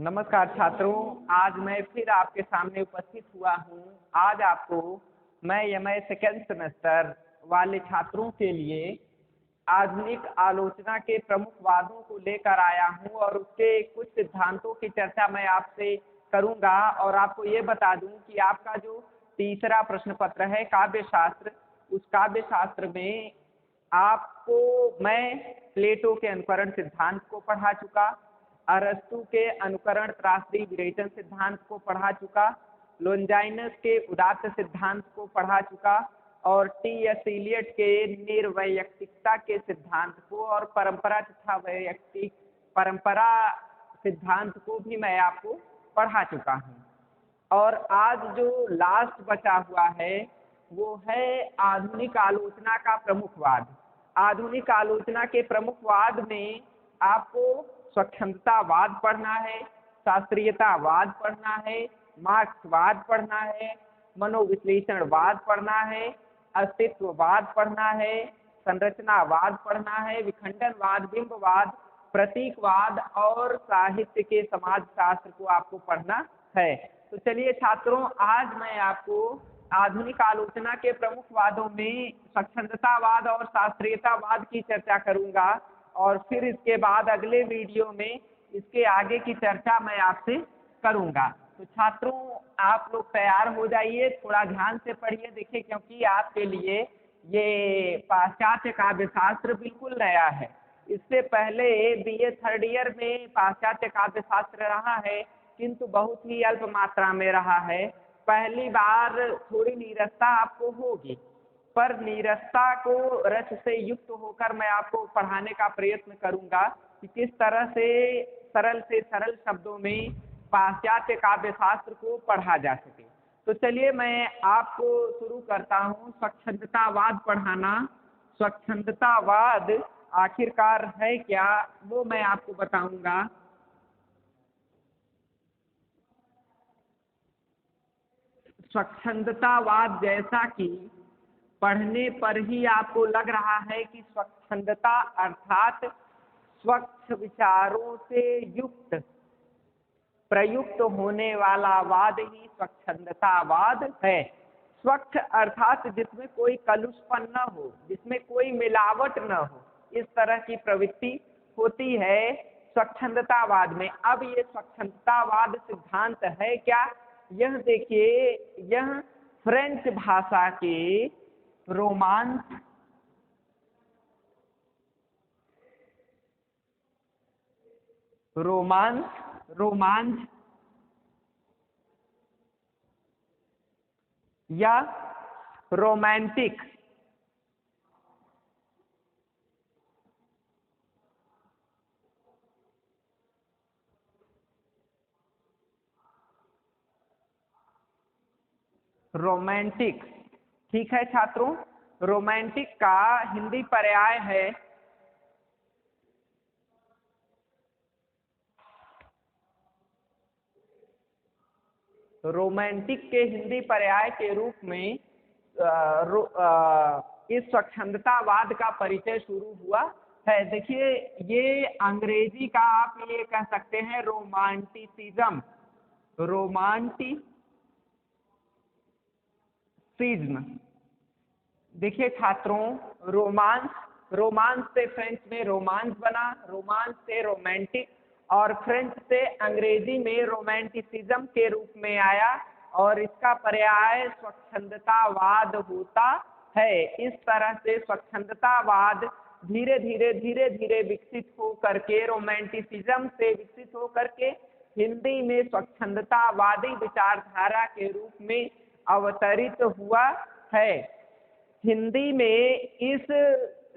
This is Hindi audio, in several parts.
नमस्कार छात्रों, आज मैं फिर आपके सामने उपस्थित हुआ हूँ। आज आपको मैं एमए सेकेंड सेमेस्टर वाले छात्रों के लिए आधुनिक आलोचना के प्रमुख वादों को लेकर आया हूँ और उसके कुछ सिद्धांतों की चर्चा मैं आपसे करूँगा। और आपको ये बता दूँ कि आपका जो तीसरा प्रश्न पत्र है काव्य शास्त्र, उस काव्य शास्त्र में आपको मैं प्लेटो के अनुकरण सिद्धांत को पढ़ा चुका, अरस्तु के अनुकरण त्रासदी विरेचन सिद्धांत को पढ़ा चुका, लोंजाइनस के उदात्त सिद्धांत को पढ़ा चुका और टी.एस. इलियट के निर्वैयक्तिकता के सिद्धांत को और परंपरा तथा वैयक्तिक परंपरा सिद्धांत को भी मैं आपको पढ़ा चुका हूँ। और आज जो लास्ट बचा हुआ है वो है आधुनिक आलोचना का प्रमुखवाद। आधुनिक आलोचना के प्रमुखवाद में आपको स्वच्छंदतावाद पढ़ना है, शास्त्रीयतावाद पढ़ना है, मार्क्सवाद पढ़ना है, मनोविश्लेषणवाद पढ़ना है, अस्तित्ववाद पढ़ना है, संरचनावाद पढ़ना है, विखंडनवाद, बिंबवाद, प्रतीकवाद और साहित्य के समाजशास्त्र को आपको पढ़ना है। तो चलिए छात्रों, आज मैं आपको आधुनिक आलोचना के प्रमुख वादों में स्वच्छंदतावाद और शास्त्रीयतावाद की चर्चा करूंगा और फिर इसके बाद अगले वीडियो में इसके आगे की चर्चा मैं आपसे करूंगा। तो छात्रों, आप लोग तैयार हो जाइए, थोड़ा ध्यान से पढ़िए। देखिए, क्योंकि आपके लिए ये पाश्चात्य काव्यशास्त्र बिल्कुल नया है। इससे पहले बीए थर्ड ईयर में पाश्चात्य काव्यशास्त्र रहा है, किंतु बहुत ही अल्प मात्रा में रहा है। पहली बार थोड़ी नीरसता आपको होगी, पर नीरसता को रस से युक्त होकर मैं आपको पढ़ाने का प्रयत्न करूंगा कि किस तरह से सरल शब्दों में पाश्चात्य काव्यशास्त्र को पढ़ा जा सके। तो चलिए मैं आपको शुरू करता हूँ स्वच्छंदतावाद पढ़ाना। स्वच्छंदतावाद आखिरकार है क्या, वो मैं आपको बताऊंगा। स्वच्छंदतावाद जैसा कि पढ़ने पर ही आपको लग रहा है कि स्वच्छंदता अर्थात स्वच्छ विचारों से युक्त प्रयुक्त होने वाला वाद ही स्वच्छंदतावाद है। स्वच्छ अर्थात जिसमें कोई कलुषपन न हो, जिसमें कोई मिलावट न हो, इस तरह की प्रवृत्ति होती है स्वच्छंदतावाद में। अब ये स्वच्छंदतावाद सिद्धांत है क्या, यह देखिए, यह फ्रेंच भाषा के रोमांस या रोमांटिक रोमांटिक ठीक है छात्रों, रोमांटिक का हिंदी पर्याय है रोमांटिक के हिंदी पर्याय के रूप में इस स्वच्छंदतावाद का परिचय शुरू हुआ है। देखिए, ये अंग्रेजी का आप ये कह सकते हैं रोमांटिसिज्म। देखिए छात्रों, रोमांस से फ्रेंच में रोमांस बना, रोमांस से रोमांटिक और फ्रेंच से अंग्रेजी में रोमांटिसिज्म के रूप में आया और इसका पर्याय स्वच्छंदतावाद होता है। इस तरह से स्वच्छंदतावाद धीरे धीरे विकसित हो करके रोमांटिसिज्म से विकसित हो करके हिंदी में स्वच्छंदतावादी विचारधारा के रूप में अवतरित हुआ है। हिंदी में इस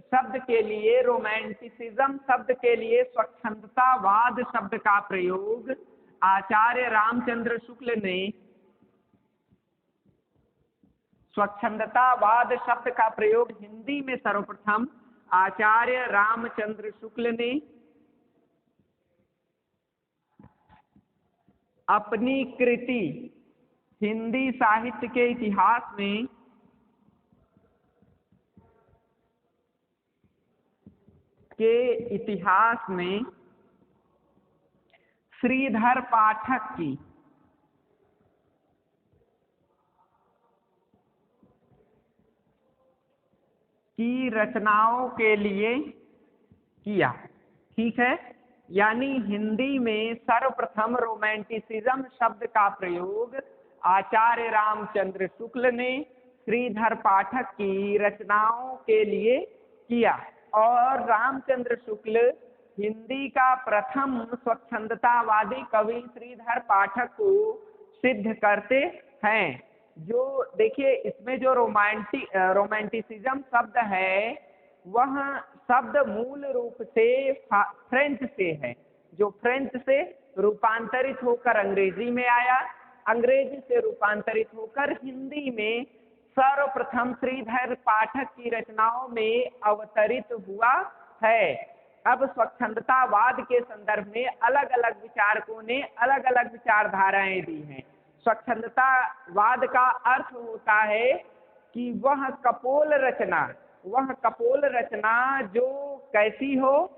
शब्द के लिए, रोमांटिसिज्म शब्द के लिए स्वच्छंदतावाद शब्द का प्रयोग आचार्य रामचंद्र शुक्ल ने, स्वच्छंदतावाद शब्द का प्रयोग हिंदी में सर्वप्रथम आचार्य रामचंद्र शुक्ल ने अपनी कृति हिंदी साहित्य के इतिहास में श्रीधर पाठक की रचनाओं के लिए किया। ठीक है, यानी हिंदी में सर्वप्रथम रोमांटिसिज्म शब्द का प्रयोग आचार्य रामचंद्र शुक्ल ने श्रीधर पाठक की रचनाओं के लिए किया। और रामचंद्र शुक्ल हिंदी का प्रथम स्वच्छंदतावादी कवि श्रीधर पाठक को सिद्ध करते हैं। जो देखिए, इसमें जो रोमांटिसिज्म शब्द है वह शब्द मूल रूप से फ्रेंच से है, जो फ्रेंच से रूपांतरित होकर अंग्रेजी में आया, अंग्रेजी से रूपांतरित होकर हिंदी में सर्वप्रथम श्रीधर पाठक की रचनाओं में अवतरित हुआ है। अब स्वच्छंदतावाद के संदर्भ में अलग अलग विचारकों ने अलग अलग विचारधाराएं दी हैं। स्वच्छंदतावाद का अर्थ होता है कि वह कपोल रचना जो कैसी हो,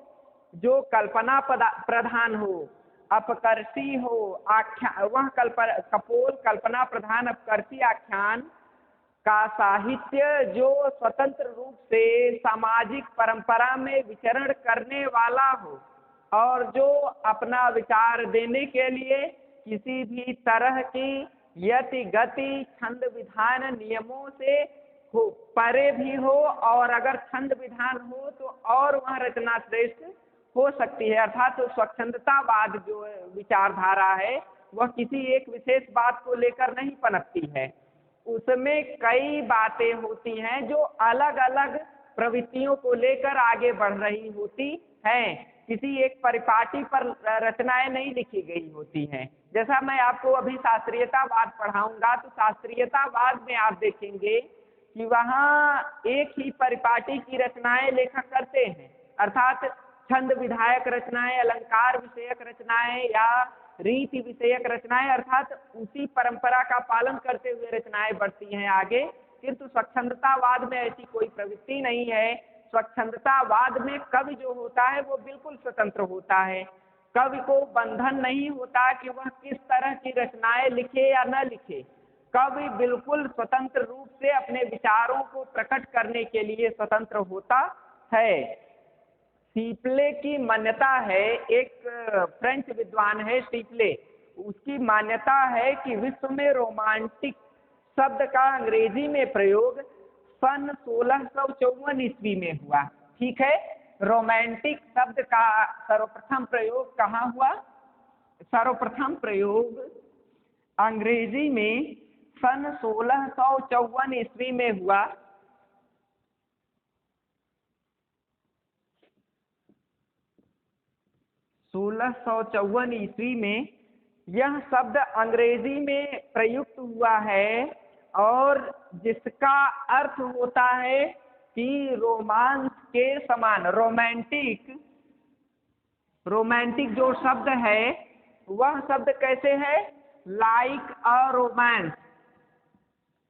जो कल्पना प्रधान हो, अपकर्षी हो, आख्यान, वह कपोल कल्पना प्रधान अपकर्षी आख्यान का साहित्य जो स्वतंत्र रूप से सामाजिक परंपरा में विचरण करने वाला हो और जो अपना विचार देने के लिए किसी भी तरह की यति गति छंद विधान नियमों से परे भी हो, और अगर छंद विधान हो तो और वह रचना श्रेष्ठ हो सकती है। अर्थात तो स्वच्छंदतावाद जो विचारधारा है वह किसी एक विशेष बात को लेकर नहीं पनपती है, उसमें कई बातें होती हैं जो अलग अलग प्रवृत्तियों को लेकर आगे बढ़ रही होती हैं। किसी एक परिपाटी पर रचनाएं नहीं लिखी गई होती हैं। जैसा मैं आपको अभी शास्त्रीयतावाद पढ़ाऊंगा तो शास्त्रीयतावाद में आप देखेंगे कि वहाँ एक ही परिपाटी की रचनाएं लेखक करते हैं, अर्थात छंद विधायक रचनाएं, अलंकार विषयक रचनाएं या रीति विषयक रचनाएं, अर्थात उसी परंपरा का पालन करते हुए रचनाएं बढ़ती हैं आगे। किंतु स्वच्छंदतावाद में ऐसी कोई प्रवृत्ति नहीं है। स्वच्छंदतावाद में कवि जो होता है वो बिल्कुल स्वतंत्र होता है। कवि को बंधन नहीं होता कि वह किस तरह की रचनाएं लिखे या न लिखे। कवि बिल्कुल स्वतंत्र रूप से अपने विचारों को प्रकट करने के लिए स्वतंत्र होता है। स्टीपले की मान्यता है, एक फ्रेंच विद्वान है स्टीपले, उसकी मान्यता है कि विश्व में रोमांटिक शब्द का अंग्रेजी में प्रयोग सन 1654 ईस्वी में हुआ। ठीक है, रोमांटिक शब्द का सर्वप्रथम प्रयोग कहाँ हुआ? सर्वप्रथम प्रयोग अंग्रेजी में सन 1654 ईस्वी में हुआ। ईस्वी में यह शब्द अंग्रेजी में प्रयुक्त हुआ है और जिसका अर्थ होता है कि रोमांस के समान। रोमांटिक जो शब्द है वह शब्द कैसे है? लाइक अ रोमांस,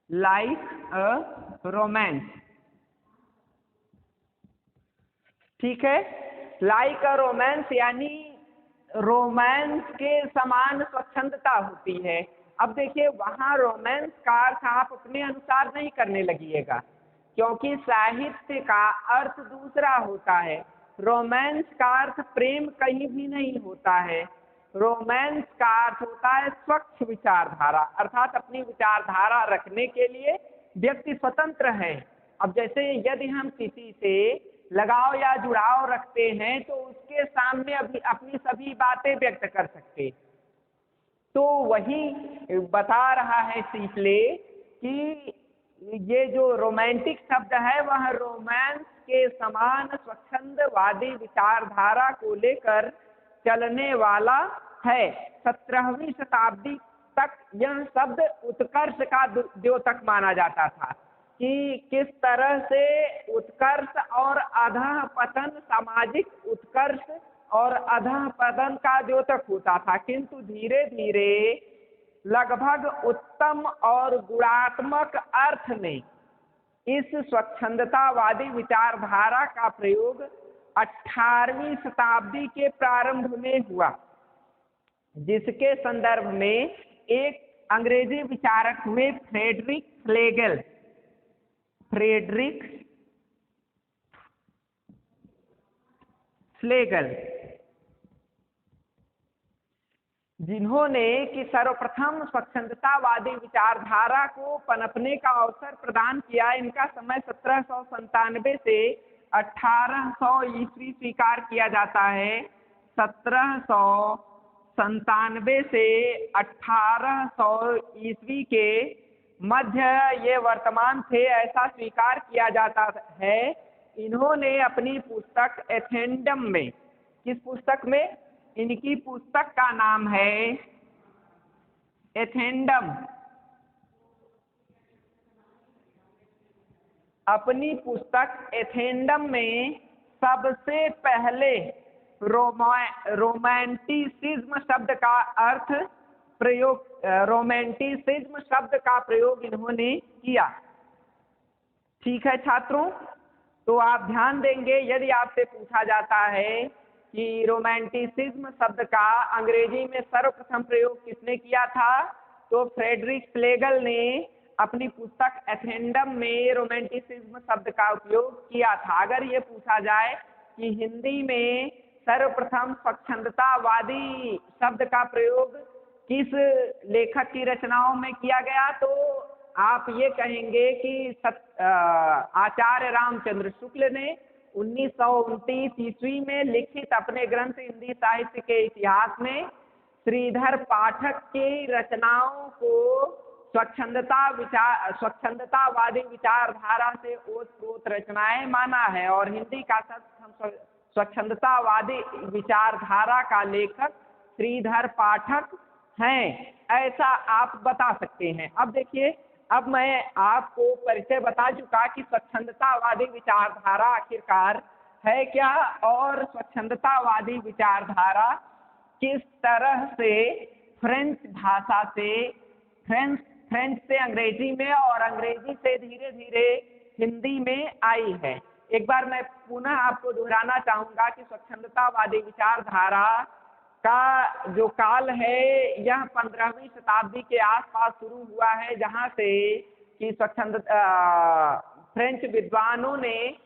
लाइक अ रोमांस। ठीक है, लाइक अ रोमांस यानी रोमांस के समान स्वच्छंदता होती है। अब देखिए, वहां रोमांस का अर्थ आप अपने अनुसार नहीं करने लगिएगा, क्योंकि साहित्य का अर्थ दूसरा होता है। रोमांस का अर्थ प्रेम कहीं भी नहीं होता है। रोमांस का अर्थ होता है स्वच्छ विचारधारा, अर्थात अपनी विचारधारा रखने के लिए व्यक्ति स्वतंत्र है। अब जैसे यदि हम किसी से लगाव या जुड़ाव रखते हैं तो उसके सामने अभी अपनी सभी बातें व्यक्त कर सकते। तो वही बता रहा है स्टीपले कि ये जो रोमांटिक शब्द है वह रोमांस के समान स्वच्छंदवादी विचारधारा को लेकर चलने वाला है। 17वीं शताब्दी तक यह शब्द उत्कर्ष का द्योतक माना जाता था कि किस तरह से उत्कर्ष और अधः पतन, सामाजिक उत्कर्ष और अधः पतन का द्योतक होता था। किंतु धीरे धीरे लगभग उत्तम और गुणात्मक अर्थ में इस स्वच्छंदतावादी विचारधारा का प्रयोग 18वीं शताब्दी के प्रारंभ में हुआ। जिसके संदर्भ में एक अंग्रेजी विचारक हुए फ्रेडरिक श्लेगल, जिन्होंने कि सर्वप्रथम स्वच्छंदतावादी विचारधारा को पनपने का अवसर प्रदान किया। इनका समय 1797 से 1800 ईस्वी स्वीकार किया जाता है। 1797 से 1800 ईस्वी के मध्य ये वर्तमान थे, ऐसा स्वीकार किया जाता है। इन्होंने अपनी पुस्तक एथेंडम में, किस पुस्तक में? इनकी पुस्तक का नाम है एथेंडम। अपनी पुस्तक एथेंडम में सबसे पहले रोमांटिसिज्म शब्द का अर्थ प्रयोग, रोमांटिसिज्म शब्द का प्रयोग इन्होंने किया। ठीक है छात्रों, तो आप ध्यान देंगे यदि आपसे पूछा जाता है कि रोमांटिसिज्म शब्द का अंग्रेजी में सर्वप्रथम प्रयोग किसने किया था, तो फ्रेडरिक श्लेगल ने अपनी पुस्तक एथेंडम में रोमांटिसिज्म शब्द का उपयोग किया था। अगर ये पूछा जाए कि हिंदी में सर्वप्रथम स्वच्छंदतावादी शब्द का प्रयोग किस लेखक की रचनाओं में किया गया, तो आप ये कहेंगे कि आचार्य रामचंद्र शुक्ल ने 1929 ईस्वी में लिखित अपने ग्रंथ हिंदी साहित्य के इतिहास में श्रीधर पाठक की रचनाओं को स्वच्छंदतावादी विचारधारा से ओतप्रोत रचनाएं माना है। और हिंदी का स्वच्छंदतावादी विचारधारा का लेखक श्रीधर पाठक हैं, ऐसा आप बता सकते हैं। अब देखिए, अब मैं आपको परिचय बता चुका कि स्वच्छंदतावादी विचारधारा आखिरकार है क्या, और स्वच्छंदतावादी विचारधारा किस तरह से फ्रेंच भाषा से फ्रेंच से अंग्रेजी में और अंग्रेजी से धीरे धीरे हिंदी में आई है। एक बार मैं पुनः आपको दोहराना चाहूंगा कि स्वच्छंदतावादी विचारधारा का जो काल है यह 15वीं शताब्दी के आसपास शुरू हुआ है, जहां से कि फ्रेंच विद्वानों ने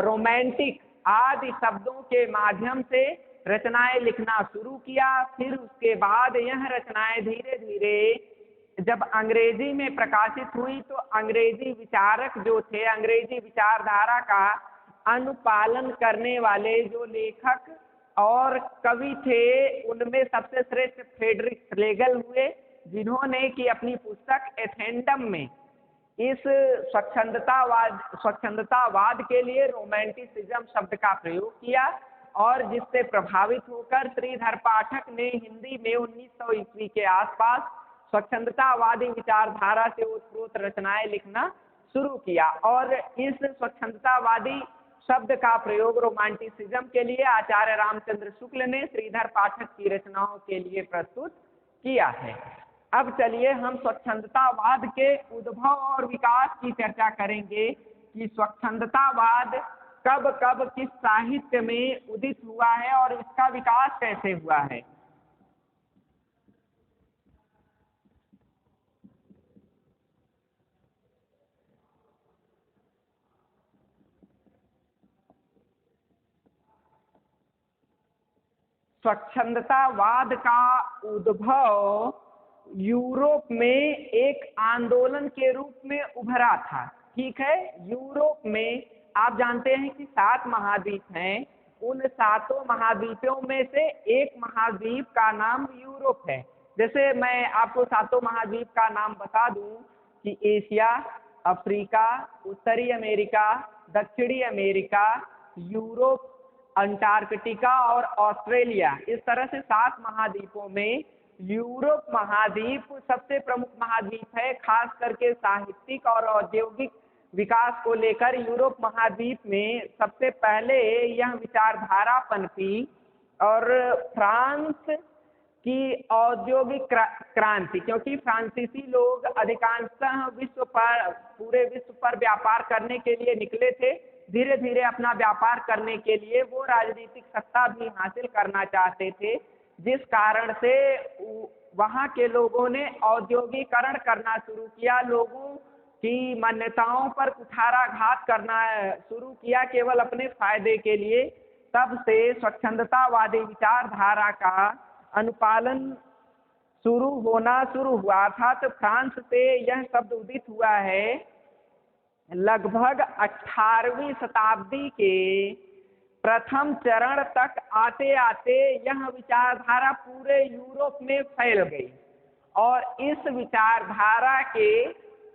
रोमांटिक आदि शब्दों के माध्यम से रचनाएं लिखना शुरू किया। फिर उसके बाद यह रचनाएं धीरे धीरे जब अंग्रेजी में प्रकाशित हुई तो अंग्रेजी विचारक जो थे, अंग्रेजी विचारधारा का अनुपालन करने वाले जो लेखक और कवि थे, उनमें सबसे श्रेष्ठ फ्रेडरिक श्लेगल हुए, जिन्होंने कि अपनी पुस्तक एथेंडम में इस स्वच्छंदतावाद के लिए रोमांटिसिज्म शब्द का प्रयोग किया, और जिससे प्रभावित होकर श्रीधर पाठक ने हिंदी में 1900 ईस्वी के आसपास स्वच्छंदतावादी विचारधारा से ओतप्रोत रचनाएं लिखना शुरू किया। और इस स्वच्छंदतावादी शब्द का प्रयोग रोमांटिसिज्म के लिए आचार्य रामचंद्र शुक्ल ने श्रीधर पाठक की रचनाओं के लिए प्रस्तुत किया है। अब चलिए हम स्वच्छंदतावाद के उद्भव और विकास की चर्चा करेंगे कि स्वच्छंदतावाद कब कब किस साहित्य में उदित हुआ है और इसका विकास कैसे हुआ है। स्वच्छंदतावाद का उद्भव यूरोप में एक आंदोलन के रूप में उभरा था। ठीक है, यूरोप में आप जानते हैं कि 7 महाद्वीप हैं, उन 7 महाद्वीपों में से एक महाद्वीप का नाम यूरोप है। जैसे मैं आपको 7 महाद्वीप का नाम बता दूं कि एशिया, अफ्रीका, उत्तरी अमेरिका, दक्षिणी अमेरिका, यूरोप, अंटार्कटिका और ऑस्ट्रेलिया, इस तरह से 7 महाद्वीपों में यूरोप महाद्वीप सबसे प्रमुख महाद्वीप है। खास करके साहित्यिक और औद्योगिक विकास को लेकर यूरोप महाद्वीप में सबसे पहले यह विचारधारा पनपी, और फ्रांस की औद्योगिक क्रांति, क्योंकि फ्रांसीसी लोग अधिकांशतः पूरे विश्व पर व्यापार करने के लिए निकले थे, धीरे धीरे अपना व्यापार करने के लिए वो राजनीतिक सत्ता भी हासिल करना चाहते थे, जिस कारण से वहाँ के लोगों ने औद्योगिकरण करना शुरू किया, लोगों की मान्यताओं पर कुठाराघात करना शुरू किया केवल अपने फायदे के लिए। तब से स्वच्छंदतावादी विचारधारा का अनुपालन होना शुरू हुआ था। तो फ्रांस से यह शब्द उदित हुआ है लगभग 18वीं शताब्दी के प्रथम चरण तक आते आते यह विचारधारा पूरे यूरोप में फैल गई। और इस विचारधारा के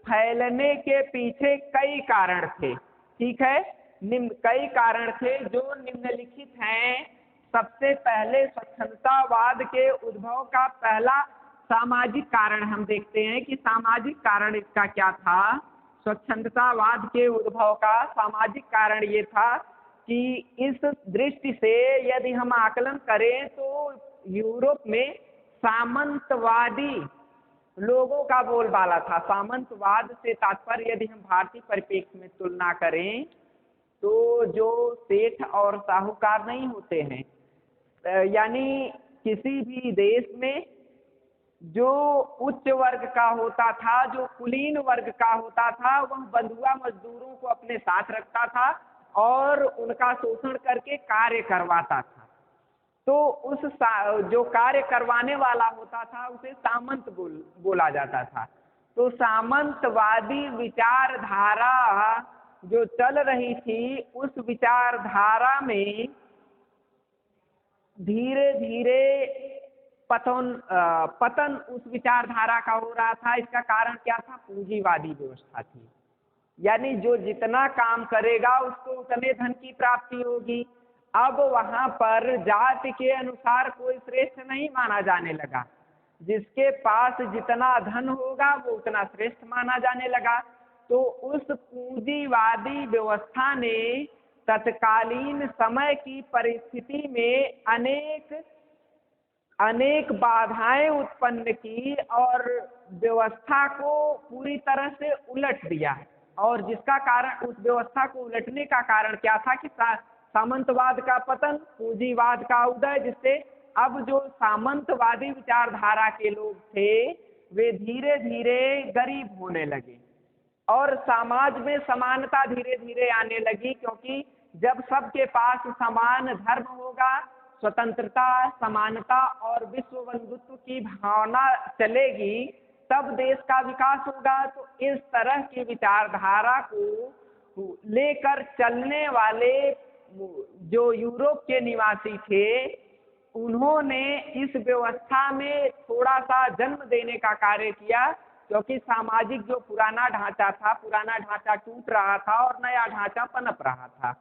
फैलने के पीछे कई कारण थे। ठीक है, कई कारण थे जो निम्नलिखित हैं। सबसे पहले स्वच्छंदतावाद के उद्भव का पहला सामाजिक कारण हम देखते हैं कि सामाजिक कारण इसका क्या था। स्वच्छंदतावाद के उद्भव का सामाजिक कारण ये था कि इस दृष्टि से यदि हम आकलन करें तो यूरोप में सामंतवादी लोगों का बोलबाला था। सामंतवाद से तात्पर्य यदि हम भारतीय परिप्रेक्ष्य में तुलना करें तो जो सेठ और साहूकार नहीं होते हैं, यानी किसी भी देश में जो उच्च वर्ग का होता था, जो कुलीन वर्ग का होता था, वह बंधुआ मजदूरों को अपने साथ रखता था और उनका शोषण करके कार्य करवाता था। तो उस जो कार्य करवाने वाला होता था उसे सामंत बोला जाता था। तो सामंतवादी विचारधारा जो चल रही थी, उस विचारधारा में धीरे धीरे पतन उस विचारधारा का हो रहा था। इसका कारण क्या था? पूंजीवादी व्यवस्था थी, यानी जो जितना काम करेगा उसको उतने धन की प्राप्ति होगी। अब वहां पर जाति के अनुसार कोई श्रेष्ठ नहीं माना जाने लगा, जिसके पास जितना धन होगा वो उतना श्रेष्ठ माना जाने लगा। तो उस पूंजीवादी व्यवस्था ने तत्कालीन समय की परिस्थिति में अनेक बाधाएं उत्पन्न की और व्यवस्था को पूरी तरह से उलट दिया। और जिसका कारण, उस व्यवस्था को उलटने का कारण क्या था कि सामंतवाद का पतन, पूंजीवाद का उदय, जिससे अब जो सामंतवादी विचारधारा के लोग थे वे धीरे धीरे गरीब होने लगे और समाज में समानता धीरे धीरे आने लगी। क्योंकि जब सबके पास समान धर्म होगा, स्वतंत्रता, समानता और विश्व बंधुत्व की भावना चलेगी, तब देश का विकास होगा। तो इस तरह की विचारधारा को लेकर चलने वाले जो यूरोप के निवासी थे, उन्होंने इस व्यवस्था में थोड़ा सा जन्म देने का कार्य किया। क्योंकि सामाजिक जो पुराना ढांचा था, पुराना ढांचा टूट रहा था और नया ढांचा पनप रहा था।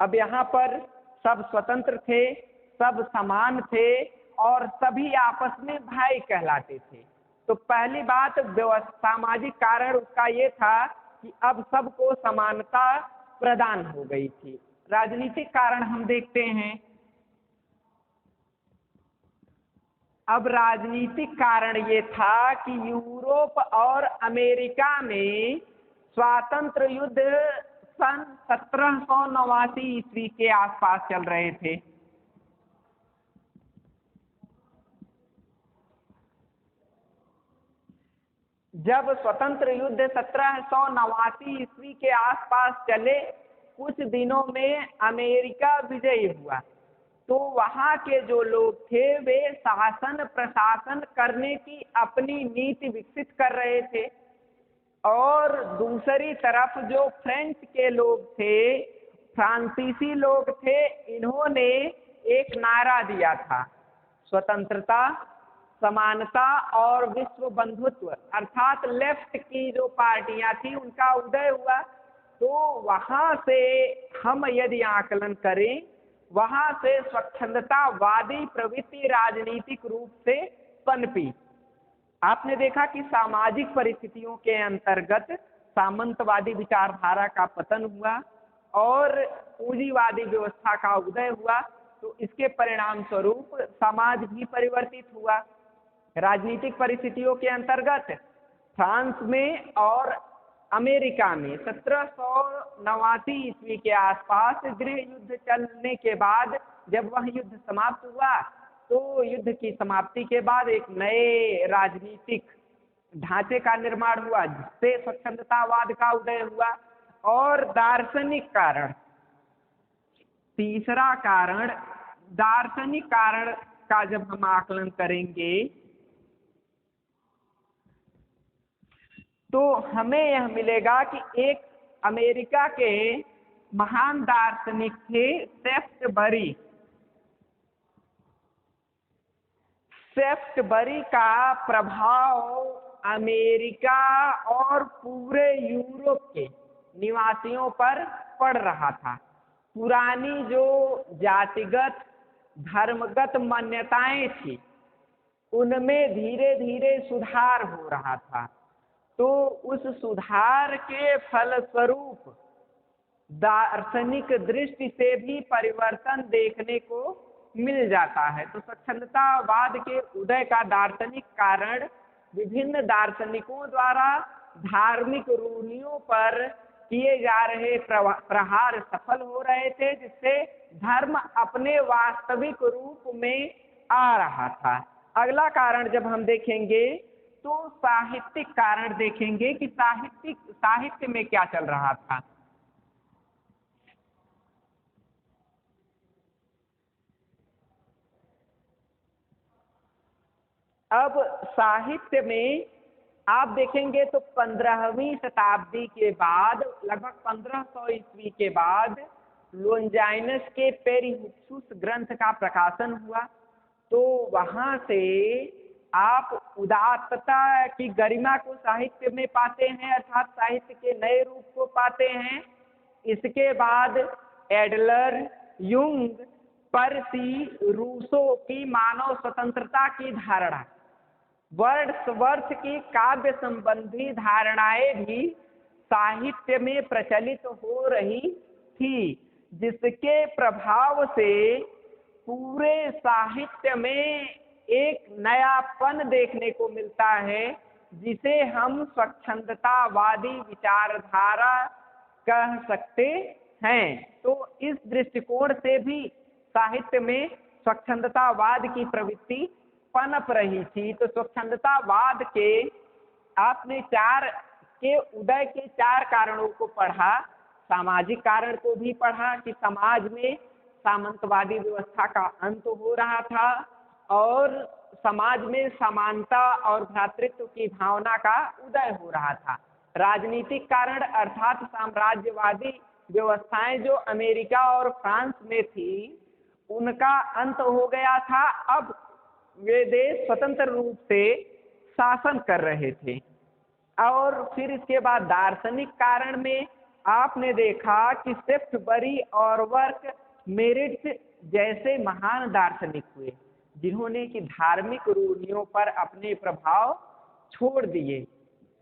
अब यहाँ पर सब स्वतंत्र थे, सब समान थे और सभी आपस में भाई कहलाते थे। तो पहली बात सामाजिक कारण उसका ये था कि अब सबको समानता प्रदान हो गई थी। राजनीतिक कारण हम देखते हैं। अब राजनीतिक कारण ये था कि यूरोप और अमेरिका में स्वातंत्र युद्ध सन 1789 ईस्वी के आसपास चल रहे थे। जब स्वतंत्र युद्ध 1789 ईस्वी के आसपास चले, कुछ दिनों में अमेरिका विजयी हुआ। तो वहां के जो लोग थे वे शासन प्रशासन करने की अपनी नीति विकसित कर रहे थे और दूसरी तरफ जो फ्रेंच के लोग थे, फ्रांसीसी लोग थे, इन्होंने एक नारा दिया था, स्वतंत्रता, समानता और विश्व बंधुत्व, अर्थात लेफ्ट की जो पार्टियां थी उनका उदय हुआ। तो वहां से हम यदि आकलन करें, वहां से स्वच्छंदतावादी प्रवृत्ति राजनीतिक रूप से पनपी। आपने देखा कि सामाजिक परिस्थितियों के अंतर्गत सामंतवादी विचारधारा का पतन हुआ और पूंजीवादी व्यवस्था का उदय हुआ। तो इसके परिणाम स्वरूप समाज भी परिवर्तित हुआ। राजनीतिक परिस्थितियों के अंतर्गत फ्रांस में और अमेरिका में 1789 ईस्वी के आसपास गृह युद्ध चलने के बाद जब वह युद्ध समाप्त हुआ तो युद्ध की समाप्ति के बाद एक नए राजनीतिक ढांचे का निर्माण हुआ जिससे स्वच्छंदतावाद का उदय हुआ। और दार्शनिक कारण, तीसरा कारण, दार्शनिक कारण का जब हम आकलन करेंगे तो हमें यह मिलेगा कि एक अमेरिका के महान दार्शनिक थे सेफ्ट-बरी। सेफ्ट-बरी का प्रभाव अमेरिका और पूरे यूरोप के निवासियों पर पड़ रहा था। पुरानी जो जातिगत धर्मगत मान्यताएं थी उनमें धीरे धीरे सुधार हो रहा था। तो उस सुधार के फलस्वरूप दार्शनिक दृष्टि से भी परिवर्तन देखने को मिल जाता है। तो स्वच्छंदतावाद के उदय का दार्शनिक कारण विभिन्न दार्शनिकों द्वारा धार्मिक रूढ़ियों पर किए जा रहे प्रहार सफल हो रहे थे, जिससे धर्म अपने वास्तविक रूप में आ रहा था। अगला कारण जब हम देखेंगे तो साहित्यिक कारण देखेंगे कि साहित्य में क्या चल रहा था। अब साहित्य में आप देखेंगे तो 15वीं शताब्दी के बाद, लगभग 1500 ईस्वी के बाद लोंजाइनस के पेरिहुप्सुस ग्रंथ का प्रकाशन हुआ। तो वहां से आप उदात्तता की गरिमा को साहित्य में पाते हैं, अर्थात साहित्य के नए रूप को पाते हैं। इसके बाद एडलर, युंग, पर्सी, रूसो की मानव स्वतंत्रता की धारणा, वर्ड्सवर्थ की काव्य संबंधी धारणाएं भी साहित्य में प्रचलित हो रही थी, जिसके प्रभाव से पूरे साहित्य में एक नयापन देखने को मिलता है, जिसे हम स्वच्छंदतावादी विचारधारा कह सकते हैं। तो इस दृष्टिकोण से भी साहित्य में स्वच्छंदतावाद की प्रवृत्ति पनप रही थी। तो स्वच्छंदतावाद के आपने के उदय के 4 कारणों को पढ़ा। सामाजिक कारण को भी पढ़ा कि समाज में सामंतवादी व्यवस्था का अंत हो रहा था और समाज में समानता और भ्रातृत्व की भावना का उदय हो रहा था। राजनीतिक कारण अर्थात साम्राज्यवादी व्यवस्थाएं जो अमेरिका और फ्रांस में थी उनका अंत हो गया था। अब वे देश स्वतंत्र रूप से शासन कर रहे थे। और फिर इसके बाद दार्शनिक कारण में आपने देखा कि सेफ्ट-बरी और वर्क मेरिट्स जैसे महान दार्शनिक हुए, जिन्होंने कि धार्मिक रूढ़ियों पर अपने प्रभाव छोड़ दिए,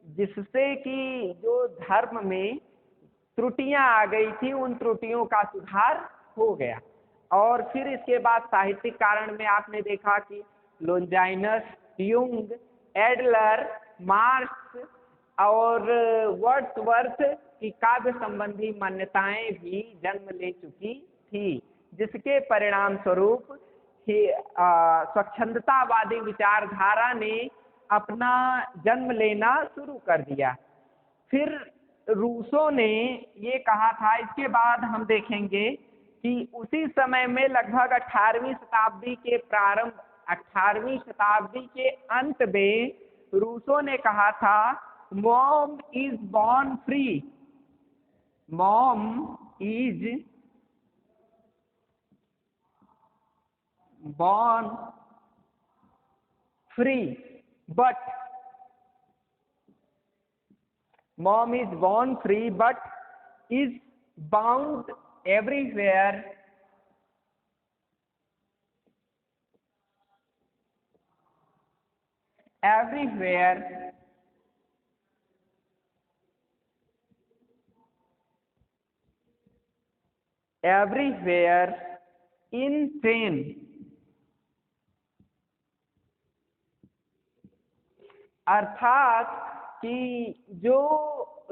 जिससे कि जो धर्म में त्रुटियां आ गई थी उन त्रुटियों का सुधार हो गया। और फिर इसके बाद साहित्यिक कारण में आपने देखा कि लोंजाइनस, युंग, एडलर, मार्क्स और वर्ड्सवर्थ की काव्य संबंधी मान्यताएं भी जन्म ले चुकी थी, जिसके परिणाम स्वरूप स्वच्छंदतावादी विचारधारा ने अपना जन्म लेना शुरू कर दिया। फिर रूसो ने ये कहा था, इसके बाद हम देखेंगे कि उसी समय में लगभग 18वीं शताब्दी के प्रारंभ 18वीं शताब्दी के अंत में रूसो ने कहा था, mom is born free, mom is born free, but mom is born free but is bound everywhere in pain। अर्थात कि जो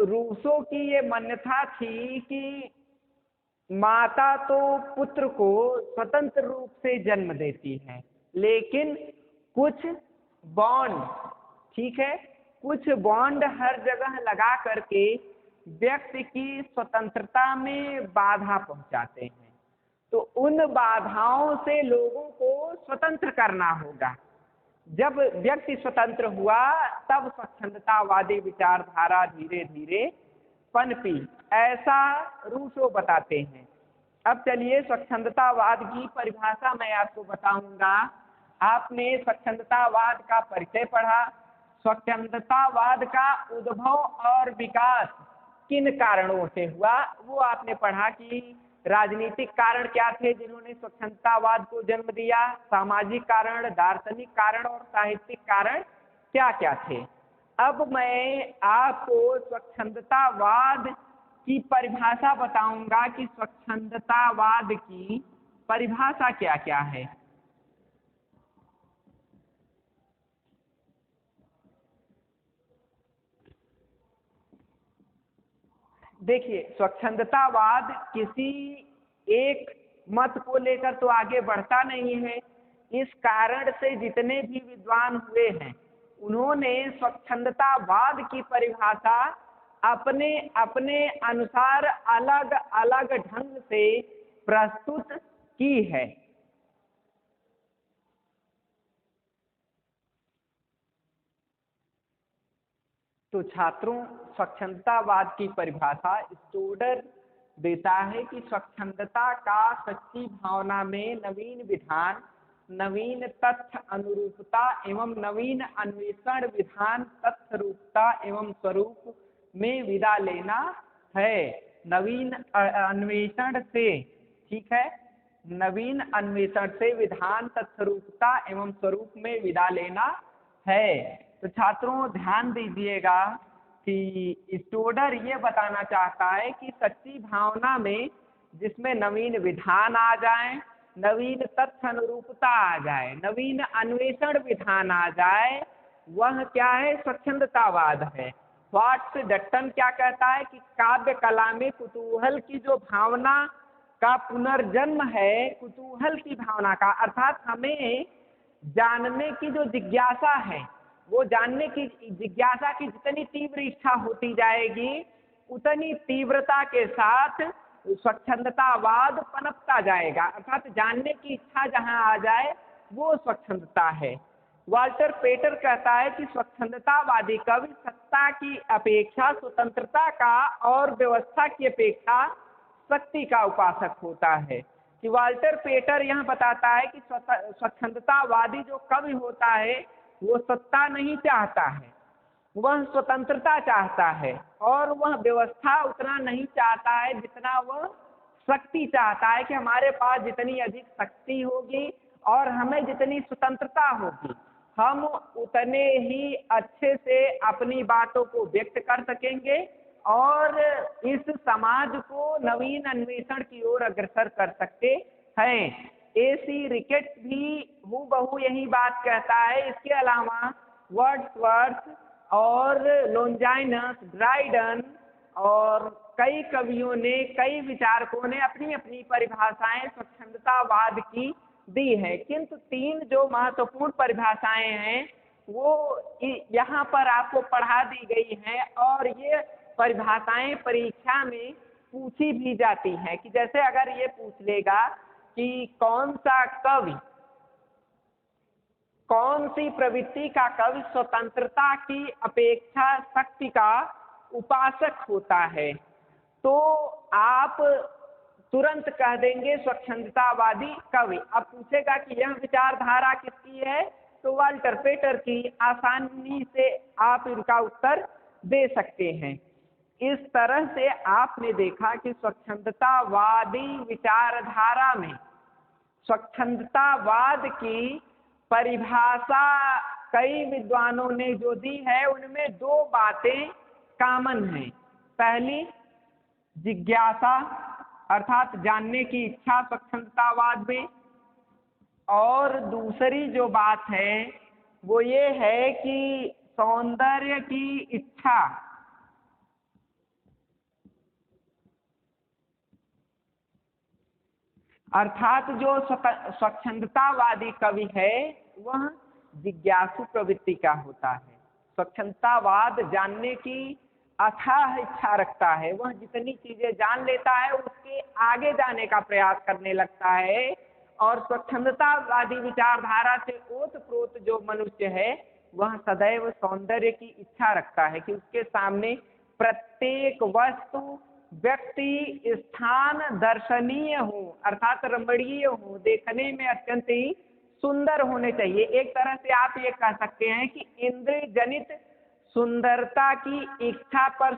रूसों की ये मान्यता थी कि माता तो पुत्र को स्वतंत्र रूप से जन्म देती है, लेकिन कुछ बॉन्ड, ठीक है, कुछ बॉन्ड हर जगह लगा करके व्यक्ति की स्वतंत्रता में बाधा पहुंचाते हैं। तो उन बाधाओं से लोगों को स्वतंत्र करना होगा। जब व्यक्ति स्वतंत्र हुआ तब स्वच्छंदतावादी विचारधारा धीरे धीरे पनपी, ऐसा रूसो बताते हैं। अब चलिए स्वच्छंदतावाद की परिभाषा मैं आपको बताऊंगा। आपने स्वच्छंदतावाद का परिचय पढ़ा, स्वच्छंदतावाद का उद्भव और विकास किन कारणों से हुआ वो आपने पढ़ा कि राजनीतिक कारण क्या थे जिन्होंने स्वच्छंदतावाद को जन्म दिया, सामाजिक कारण, दार्शनिक कारण और साहित्यिक कारण क्या क्या थे। अब मैं आपको स्वच्छंदतावाद की परिभाषा बताऊंगा कि स्वच्छंदतावाद की परिभाषा क्या क्या है। देखिए, स्वच्छंदतावाद किसी एक मत को लेकर तो आगे बढ़ता नहीं है। इस कारण से जितने भी विद्वान हुए हैं उन्होंने स्वच्छंदतावाद की परिभाषा अपने अपने अनुसार अलग अलग ढंग से प्रस्तुत की है। तो छात्रों, स्वच्छंदतावाद की परिभाषा स्टोडर देता है कि स्वच्छंदता का सच्ची भावना में नवीन विधान, नवीन तथ्य अनुरूपता एवं नवीन अन्वेषण विधान तथ्य रूपता एवं स्वरूप में विदा लेना है। नवीन अन्वेषण से, ठीक है, नवीन अन्वेषण से विधान तथ्य रूपता एवं स्वरूप में विदा लेना है। तो छात्रों ध्यान दीजिएगा कि स्टोडर ये बताना चाहता है कि सच्ची भावना में जिसमें नवीन विधान आ जाए, नवीन तथ्य अनुरूपता आ जाए, नवीन अन्वेषण विधान आ जाए, वह क्या है, स्वच्छंदतावाद है। वाट्स डट्टन क्या कहता है कि काव्य कला में कुतूहल की जो भावना का पुनर्जन्म है, कुतूहल की भावना का, अर्थात हमें जानने की जो जिज्ञासा है, वो जानने की जिज्ञासा की जितनी तीव्र इच्छा होती जाएगी उतनी तीव्रता के साथ स्वच्छंदतावाद पनपता जाएगा। अर्थात जानने की इच्छा जहां आ जाए वो स्वच्छंदता है। वाल्टर पेटर कहता है कि स्वच्छंदतावादी कवि सत्ता की अपेक्षा स्वतंत्रता का और व्यवस्था की अपेक्षा शक्ति का उपासक होता है। कि वाल्टर पेटर यह बताता है कि स्वच्छंदतावादी जो कवि होता है वो सत्ता नहीं चाहता है, वह स्वतंत्रता चाहता है, और वह व्यवस्था उतना नहीं चाहता है जितना वह शक्ति चाहता है कि हमारे पास जितनी अधिक शक्ति होगी और हमें जितनी स्वतंत्रता होगी हम उतने ही अच्छे से अपनी बातों को व्यक्त कर सकेंगे और इस समाज को नवीन अन्वेषण की ओर अग्रसर कर सकते हैं। एसी रिकेट भी हूबहू यही बात कहता है। इसके अलावा वर्ड्सवर्थ और लोंजाइनस, ड्राइडन और कई कवियों ने, कई विचारकों ने अपनी अपनी परिभाषाएं स्वच्छंदतावाद की दी है, किंतु तीन जो महत्वपूर्ण परिभाषाएं हैं वो यहाँ पर आपको पढ़ा दी गई हैं और ये परिभाषाएं परीक्षा में पूछी भी जाती हैं। कि जैसे अगर ये पूछ लेगा कि कौन सा कवि, कौन सी प्रवृत्ति का कवि स्वतंत्रता की अपेक्षा शक्ति का उपासक होता है, तो आप तुरंत कह देंगे स्वच्छंदतावादी कवि। अब पूछेगा कि यह विचारधारा किसकी है, तो वाल्टर पेटर की। आसानी से आप इनका उत्तर दे सकते हैं। इस तरह से आपने देखा कि स्वच्छंदतावादी विचारधारा में स्वच्छंदतावाद की परिभाषा कई विद्वानों ने जो दी है उनमें दो बातें कॉमन हैं। पहली, जिज्ञासा अर्थात जानने की इच्छा स्वच्छंदतावाद में, और दूसरी जो बात है वो ये है कि सौंदर्य की इच्छा, अर्थात जो स्वच्छंदतावादी कवि है वह जिज्ञासु प्रवृत्ति का होता है। स्वच्छंदतावाद जानने की अथाह इच्छा रखता है, वह जितनी चीजें जान लेता है उसके आगे जाने का प्रयास करने लगता है। और स्वच्छंदतावादी विचारधारा से ओतप्रोत जो मनुष्य है वह सदैव सौंदर्य की इच्छा रखता है कि उसके सामने प्रत्येक वस्तु, व्यक्ति, स्थान दर्शनीय हो, अर्थात रमणीय हो, देखने में अत्यंत ही सुंदर होने चाहिए। एक तरह से आप ये कह सकते हैं कि इंद्रिय जनित सुंदरता की इच्छा पर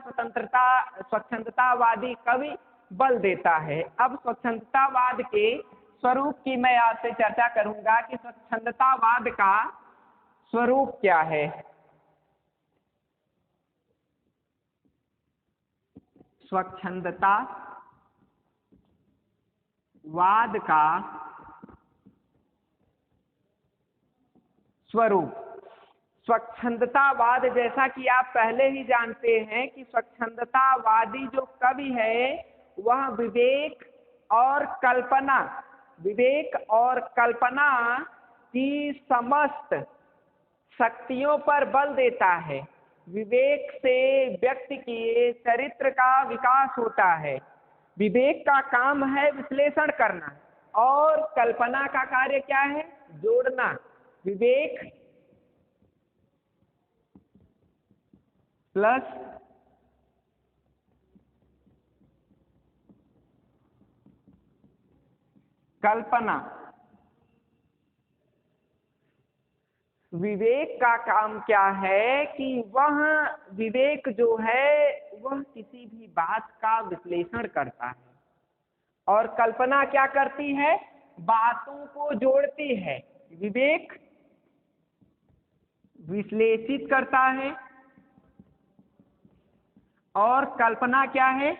स्वच्छंदतावादी कवि बल देता है। अब स्वच्छंदतावाद के स्वरूप की मैं आपसे चर्चा करूंगा कि स्वच्छंदतावाद का स्वरूप क्या है। स्वच्छंदतावाद का स्वरूप, स्वच्छंदतावाद जैसा कि आप पहले ही जानते हैं कि स्वच्छंदतावादी जो कवि है वह विवेक और कल्पना की समस्त शक्तियों पर बल देता है। विवेक से व्यक्ति के चरित्र का विकास होता है। विवेक का काम है विश्लेषण करना और कल्पना का कार्य क्या है? जोड़ना। विवेक प्लस कल्पना, विवेक का काम क्या है कि वह विवेक जो है वह किसी भी बात का विश्लेषण करता है और कल्पना क्या करती है? बातों को जोड़ती है। विवेक विश्लेषित करता है और कल्पना क्या है?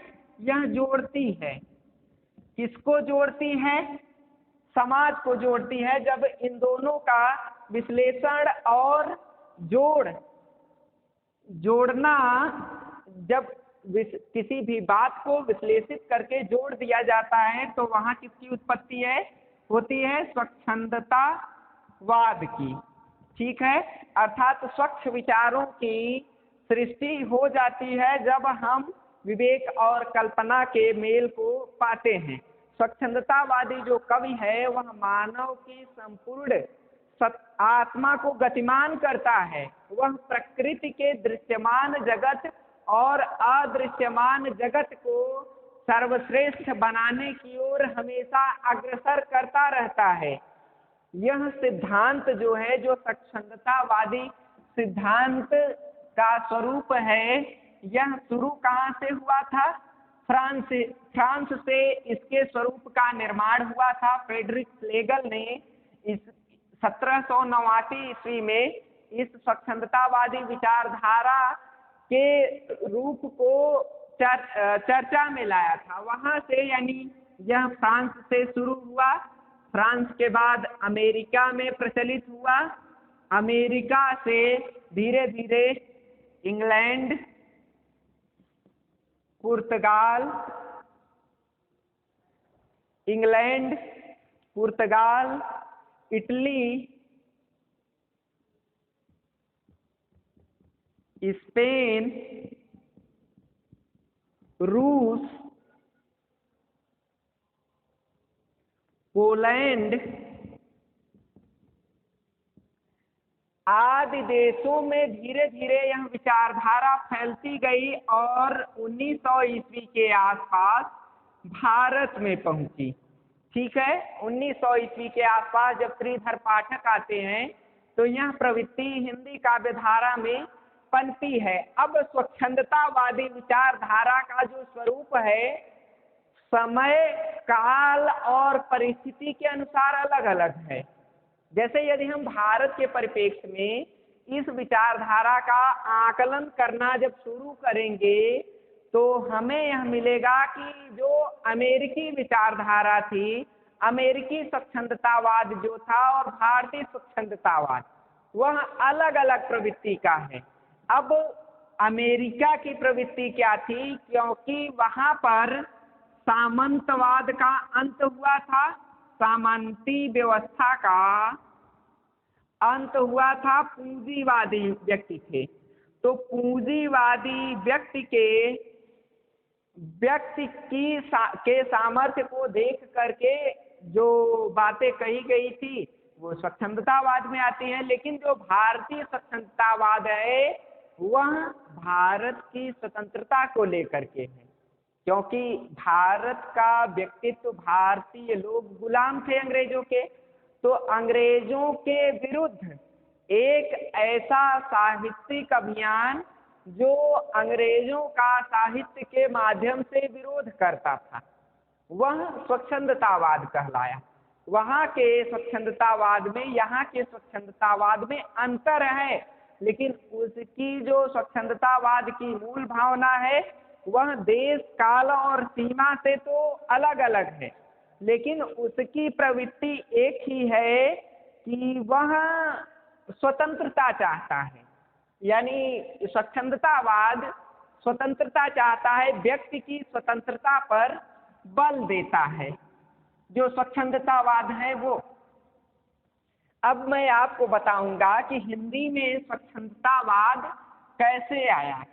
यह जोड़ती है। किसको जोड़ती है? समाज को जोड़ती है। जब इन दोनों का विश्लेषण और जोड़ना, जब किसी भी बात को विश्लेषित करके जोड़ दिया जाता है तो वहां किसकी उत्पत्ति होती है? स्वच्छंदतावाद की। ठीक है, अर्थात स्वच्छ विचारों की सृष्टि हो जाती है जब हम विवेक और कल्पना के मेल को पाते हैं। स्वच्छंदतावादी जो कवि है वह मानव की संपूर्ण आत्मा को गतिमान करता है। वह प्रकृति के दृश्यमान जगत और अदृश्यमान जगत को सर्वश्रेष्ठ बनाने की ओर हमेशा अग्रसर करता रहता है। यह सिद्धांत जो है, जो स्वच्छंदतावादी सिद्धांत का स्वरूप है, यह शुरू कहाँ से हुआ था? फ्रांस से इसके स्वरूप का निर्माण हुआ था। फ्रेडरिक श्लेगल ने इस 1789 ईस्वी में इस स्वच्छंदतावादी विचारधारा के रूप को चर्चा में लाया था। वहां से, यानी यह फ्रांस से शुरू हुआ, फ्रांस के बाद अमेरिका में प्रचलित हुआ, अमेरिका से धीरे धीरे इंग्लैंड, पुर्तगाल, इटली, स्पेन, रूस, पोलैंड आदि देशों में धीरे धीरे यह विचारधारा फैलती गई और 1900 ईस्वी के आसपास भारत में पहुंची। ठीक है, 1900 ईस्वी के आसपास जब श्रीधर पाठक आते हैं तो यह प्रवृत्ति हिंदी काव्यधारा में पनपी है। अब स्वच्छंदतावादी विचारधारा का जो स्वरूप है, समय, काल और परिस्थिति के अनुसार अलग अलग है। जैसे यदि हम भारत के परिप्रेक्ष्य में इस विचारधारा का आकलन करना जब शुरू करेंगे तो हमें यह मिलेगा कि जो अमेरिकी विचारधारा थी, अमेरिकी स्वच्छंदतावाद जो था और भारतीय स्वच्छंदतावाद, वह अलग अलग प्रवृत्ति का है। अब अमेरिका की प्रवृत्ति क्या थी, क्योंकि वहां पर सामंतवाद का अंत हुआ था, सामंती व्यवस्था का अंत हुआ था, पूंजीवादी व्यक्ति थे। तो पूंजीवादी व्यक्ति के सामर्थ्य को देख करके जो बातें कही गई थी वो स्वच्छंदतावाद में आती है। लेकिन जो भारतीय स्वच्छंदतावाद है वह भारत की स्वतंत्रता को लेकर के है, क्योंकि भारत का व्यक्तित्व, भारतीय लोग गुलाम थे अंग्रेजों के, तो अंग्रेजों के विरुद्ध एक ऐसा साहित्यिक अभियान जो अंग्रेजों का साहित्य के माध्यम से विरोध करता था वह स्वच्छंदतावाद कहलाया। वहां के स्वच्छंदतावाद में, यहाँ के स्वच्छंदतावाद में अंतर है, लेकिन उसकी जो स्वच्छंदतावाद की मूल भावना है वह देश, काल और सीमा से तो अलग अलग है, लेकिन उसकी प्रवृत्ति एक ही है कि वह स्वतंत्रता चाहता है। यानी स्वच्छंदतावाद स्वतंत्रता चाहता है, व्यक्ति की स्वतंत्रता पर बल देता है, जो स्वच्छंदतावाद है वो। अब मैं आपको बताऊंगा कि हिंदी में स्वच्छंदतावाद कैसे आया।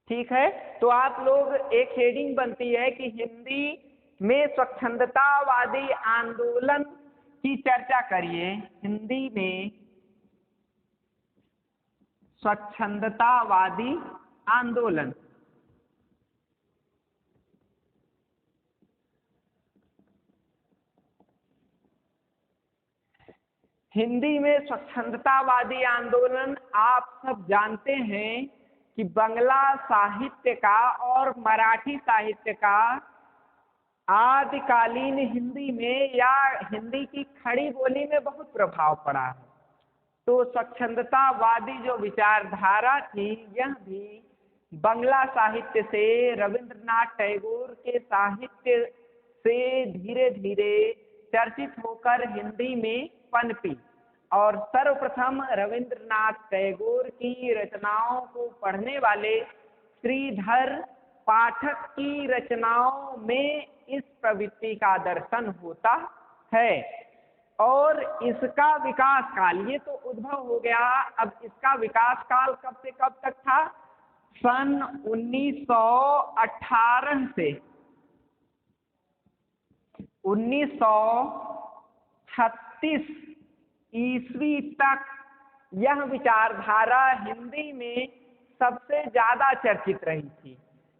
ठीक है, तो आप लोग, एक हेडिंग बनती है कि हिंदी में स्वच्छंदतावादी आंदोलन की चर्चा करिए। हिंदी में स्वच्छंदतावादी आंदोलन। हिंदी में स्वच्छंदतावादी आंदोलन आप सब जानते हैं कि बंगला साहित्य का और मराठी साहित्य का आदिकालीन हिंदी में या हिंदी की खड़ी बोली में बहुत प्रभाव पड़ा है। तो स्वच्छंदतावादी जो विचारधारा थी यह भी बंगला साहित्य से, रविंद्रनाथ टैगोर के साहित्य से धीरे धीरे चर्चित होकर हिंदी में पनपी। और सर्वप्रथम रविंद्रनाथ टैगोर की रचनाओं को पढ़ने वाले श्रीधर पाठक की रचनाओं में इस प्रवृत्ति का दर्शन होता है। और इसका विकास काल, ये तो उद्भव हो गया, अब इसका विकास काल कब से कब तक था? सन 1918 से 1936 ईस्वी तक यह विचारधारा हिंदी में सबसे ज्यादा चर्चित रही थी,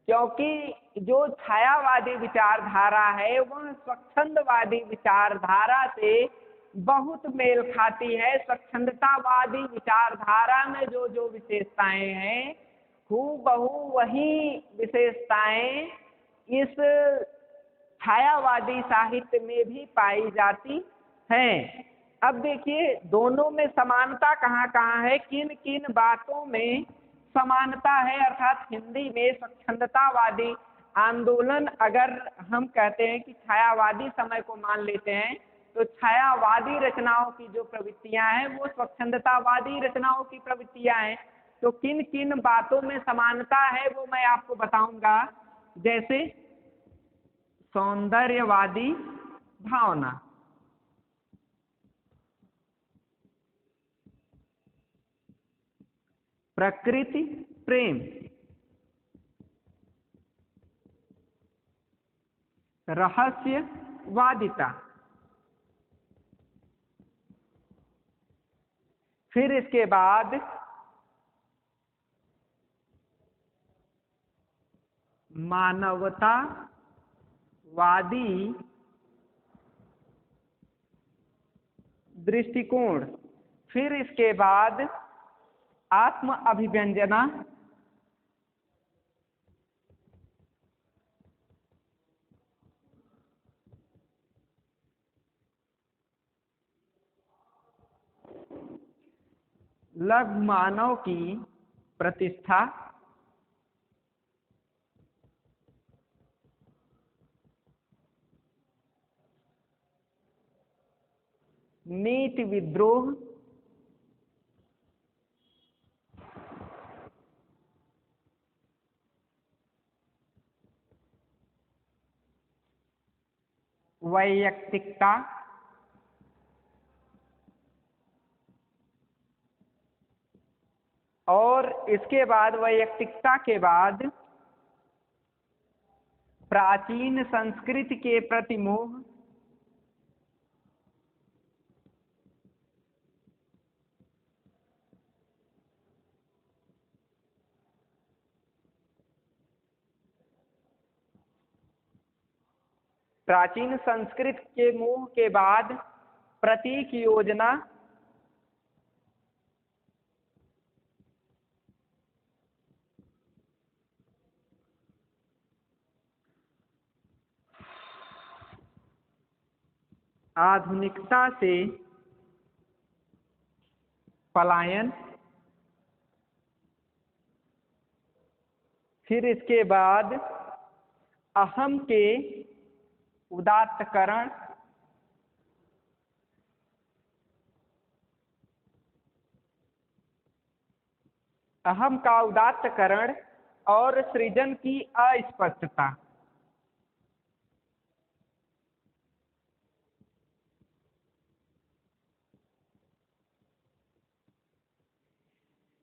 क्योंकि जो छायावादी विचारधारा है वह स्वच्छंदवादी विचारधारा से बहुत मेल खाती है। स्वच्छंदतावादी विचारधारा में जो जो विशेषताएं हैं हूबहू वही विशेषताएं इस छायावादी साहित्य में भी पाई जाती हैं। अब देखिए दोनों में समानता कहाँ कहाँ है, किन किन बातों में समानता है। अर्थात हिंदी में स्वच्छंदतावादी आंदोलन, अगर हम कहते हैं कि छायावादी समय को मान लेते हैं, तो छायावादी रचनाओं की जो प्रवृत्तियां हैं वो स्वच्छंदतावादी रचनाओं की प्रवृत्तियां हैं। तो किन किन बातों में समानता है वो मैं आपको बताऊंगा। जैसे सौंदर्यवादी भावना, प्रकृति प्रेम, रहस्यवादिता, फिर इसके बाद मानवतावादी दृष्टिकोण, फिर इसके बाद आत्म अभिव्यंजना, लघु मानव की प्रतिष्ठा, नीति विद्रोह, वैयक्तिकता, और इसके बाद वैयक्तिकता के बाद प्राचीन संस्कृति के प्रति मोह, प्राचीन संस्कृति के मोह के बाद प्रतीक योजना, आधुनिकता से पलायन, फिर इसके बाद अहम के उदात्तकरण, अहम का उदात्तकरण और सृजन की अस्पष्टता।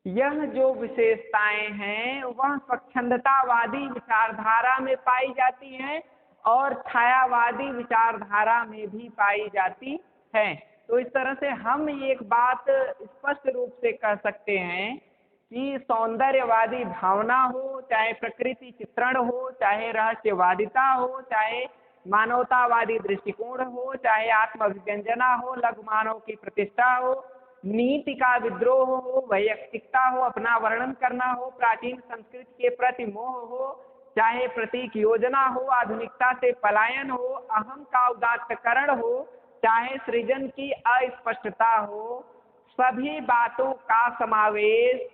यह जो विशेषताएं हैं वह स्वच्छंदतावादी विचारधारा में पाई जाती हैं और छायावादी विचारधारा में भी पाई जाती है। तो इस तरह से हम एक बात स्पष्ट रूप से कह सकते हैं कि सौंदर्यवादी भावना हो, चाहे प्रकृति चित्रण हो, चाहे रहस्यवादिता हो, चाहे मानवतावादी दृष्टिकोण हो, चाहे आत्माभिव्यंजना हो, लघु मानव की प्रतिष्ठा हो, नीति का विद्रोह हो, वैयक्तिकता हो, अपना वर्णन करना हो, प्राचीन संस्कृति के प्रति मोह हो, चाहे प्रतीक योजना हो, आधुनिकता से पलायन हो, अहम का उदात्तकरण हो, चाहे सृजन की अस्पष्टता हो, सभी बातों का समावेश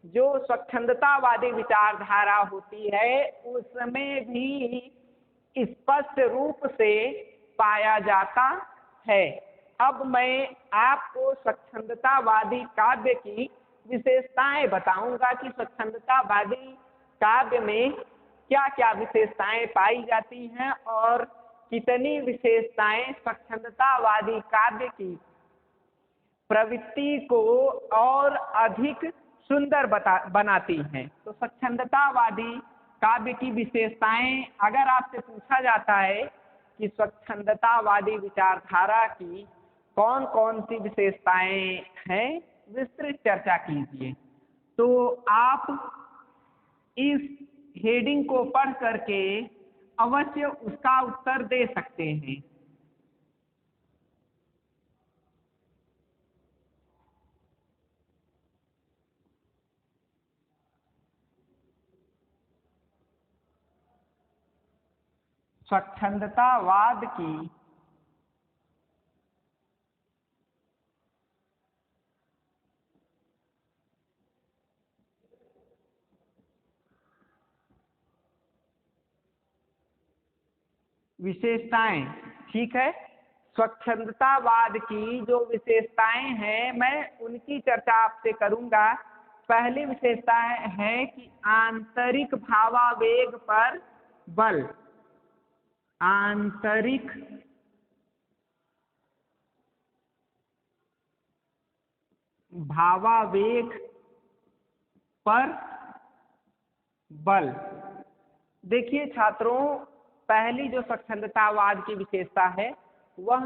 जो स्वच्छंदतावादी विचारधारा होती है उसमें भी स्पष्ट रूप से पाया जाता है। अब मैं आपको स्वच्छंदतावादी काव्य की विशेषताएं बताऊंगा कि स्वच्छंदतावादी काव्य में क्या क्या विशेषताएं पाई जाती हैं और कितनी विशेषताएं स्वच्छंदतावादी काव्य की प्रवृत्ति को और अधिक सुंदर बनाती हैं। तो स्वच्छंदतावादी काव्य की विशेषताएं अगर आपसे पूछा जाता है कि स्वच्छंदतावादी विचारधारा की कौन कौन सी विशेषताएं हैं, विस्तृत चर्चा कीजिए। तो आप इस हेडिंग को पढ़ करके अवश्य उसका उत्तर दे सकते हैं। स्वच्छंदतावाद की विशेषताएं, ठीक है, स्वच्छंदतावाद की जो विशेषताएं हैं मैं उनकी चर्चा आपसे करूंगा। पहली विशेषता है कि आंतरिक भावावेग पर बल, आंतरिक भावावेग पर बल। देखिए छात्रों, पहली जो स्वच्छंदतावाद की विशेषता है वह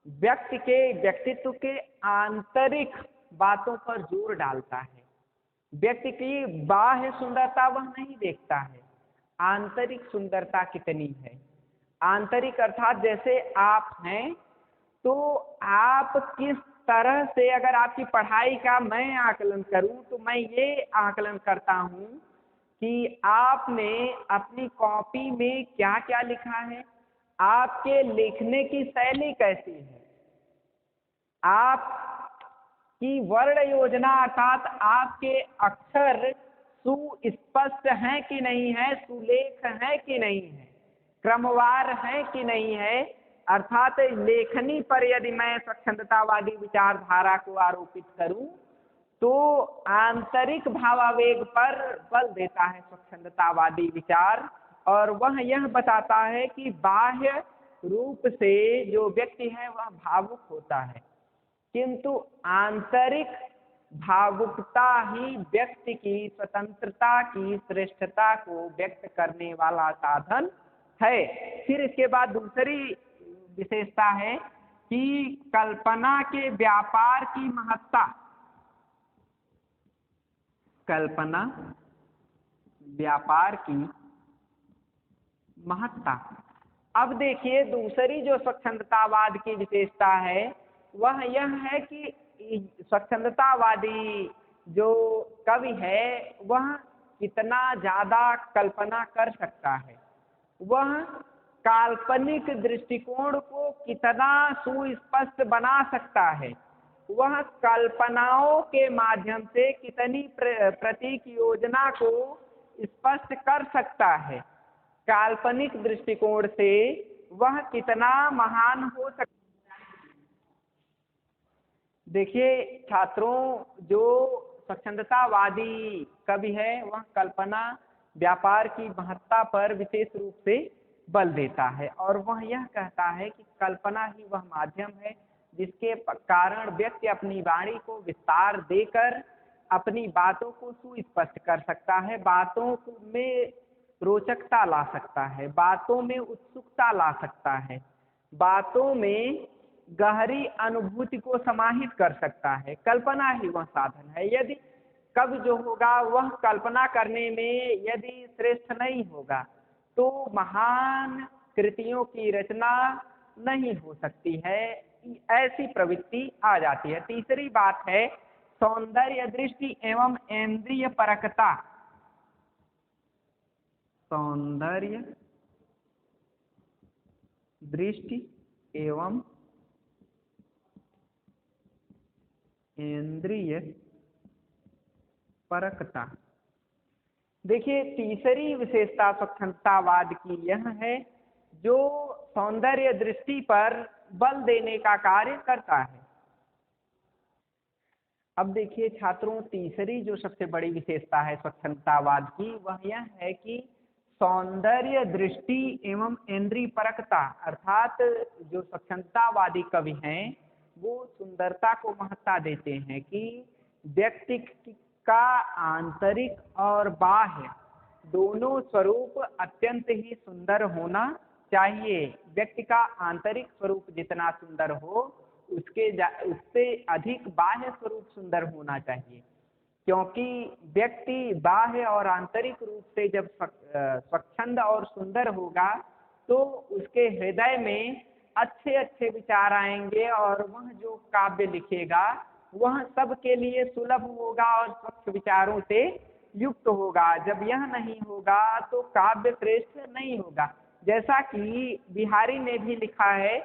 व्यक्ति के व्यक्तित्व के आंतरिक बातों पर जोर डालता है। व्यक्ति की बाह्य सुंदरता वह नहीं देखता है, आंतरिक सुंदरता कितनी है। आंतरिक अर्थात जैसे आप हैं तो आप किस तरह से, अगर आपकी पढ़ाई का मैं आकलन करूं तो मैं ये आकलन करता हूं कि आपने अपनी कॉपी में क्या क्या लिखा है, आपके लिखने की शैली कैसी है, आपकी वर्ण योजना अर्थात आपके अक्षर सुस्पष्ट हैं कि नहीं है, सुलेख है कि नहीं है, क्रमवार है कि नहीं है। अर्थात लेखनी पर यदि मैं स्वच्छंदतावादी विचारधारा को आरोपित करूं तो आंतरिक भावावेग पर बल देता है स्वच्छंदतावादी विचार, और वह यह बताता है कि बाह्य रूप से जो व्यक्ति है वह भावुक होता है, किंतु आंतरिक भावुकता ही व्यक्ति की स्वतंत्रता की श्रेष्ठता को व्यक्त करने वाला साधन है। फिर इसके बाद दूसरी विशेषता है कि कल्पना के व्यापार की महत्ता। कल्पना व्यापार की महत्ता। अब देखिए दूसरी जो स्वच्छंदतावाद की विशेषता है वह यह है कि स्वच्छंदतावादी जो कवि है वह कितना ज्यादा कल्पना कर सकता है, वह काल्पनिक दृष्टिकोण को कितना सुस्पष्ट बना सकता है, वह कल्पनाओं के माध्यम से कितनी प्रतीक योजना को स्पष्ट कर सकता है, काल्पनिक दृष्टिकोण से वह कितना महान हो सकता है। देखिए छात्रों, जो स्वच्छंदतावादी कवि है वह कल्पना व्यापार की महत्ता पर विशेष रूप से बल देता है और वह यह कहता है कि कल्पना ही वह माध्यम है जिसके कारण व्यक्ति अपनी वाणी को विस्तार देकर अपनी बातों को सुस्पष्ट कर सकता है, बातों में रोचकता ला सकता है, बातों में उत्सुकता ला सकता है, बातों में गहरी अनुभूति को समाहित कर सकता है। कल्पना ही वह साधन है। यदि कवि जो होगा वह कल्पना करने में यदि श्रेष्ठ नहीं होगा तो महान कृतियों की रचना नहीं हो सकती है, ऐसी प्रवृत्ति आ जाती है। तीसरी बात है सौंदर्य दृष्टि एवं इंद्रिय परकता। सौंदर्य दृष्टि एवं इंद्रिय परकता। देखिए तीसरी विशेषता स्वच्छंदतावाद की यह है जो सौंदर्य दृष्टि पर बल देने का कार्य करता है। अब देखिए छात्रों, तीसरी जो सबसे बड़ी विशेषता है स्वच्छंदतावाद की वह यह है कि सौंदर्य दृष्टि एवं इंद्रिय परकता, अर्थात जो स्वच्छंदतावादी कवि हैं वो सुंदरता को महत्ता देते हैं कि व्यक्ति का आंतरिक और बाह्य दोनों स्वरूप अत्यंत ही सुंदर होना चाहिए। व्यक्ति का आंतरिक स्वरूप जितना सुंदर हो उससे अधिक बाह्य स्वरूप सुंदर होना चाहिए, क्योंकि व्यक्ति बाह्य और आंतरिक रूप से जब स्वच्छंद और सुंदर होगा तो उसके हृदय में अच्छे अच्छे विचार आएंगे और वह जो काव्य लिखेगा वह सबके लिए सुलभ होगा और स्वच्छ विचारों से युक्त होगा। जब यह नहीं होगा तो काव्य श्रेष्ठ नहीं होगा। जैसा कि बिहारी ने भी लिखा है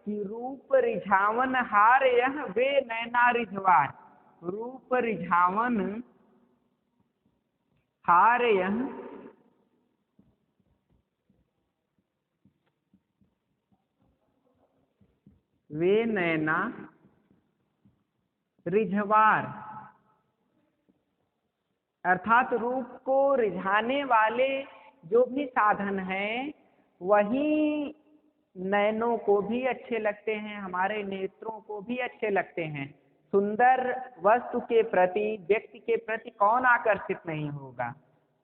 कि रूप रिझावन हार यह वे नैना रिझवार। रूप रिझावन हार यह वे नैना रिझवार, अर्थात रूप को रिझाने वाले जो भी साधन हैं वही नैनों को भी अच्छे लगते हैं, हमारे नेत्रों को भी अच्छे लगते हैं। सुंदर वस्तु के प्रति, व्यक्ति के प्रति कौन आकर्षित नहीं होगा।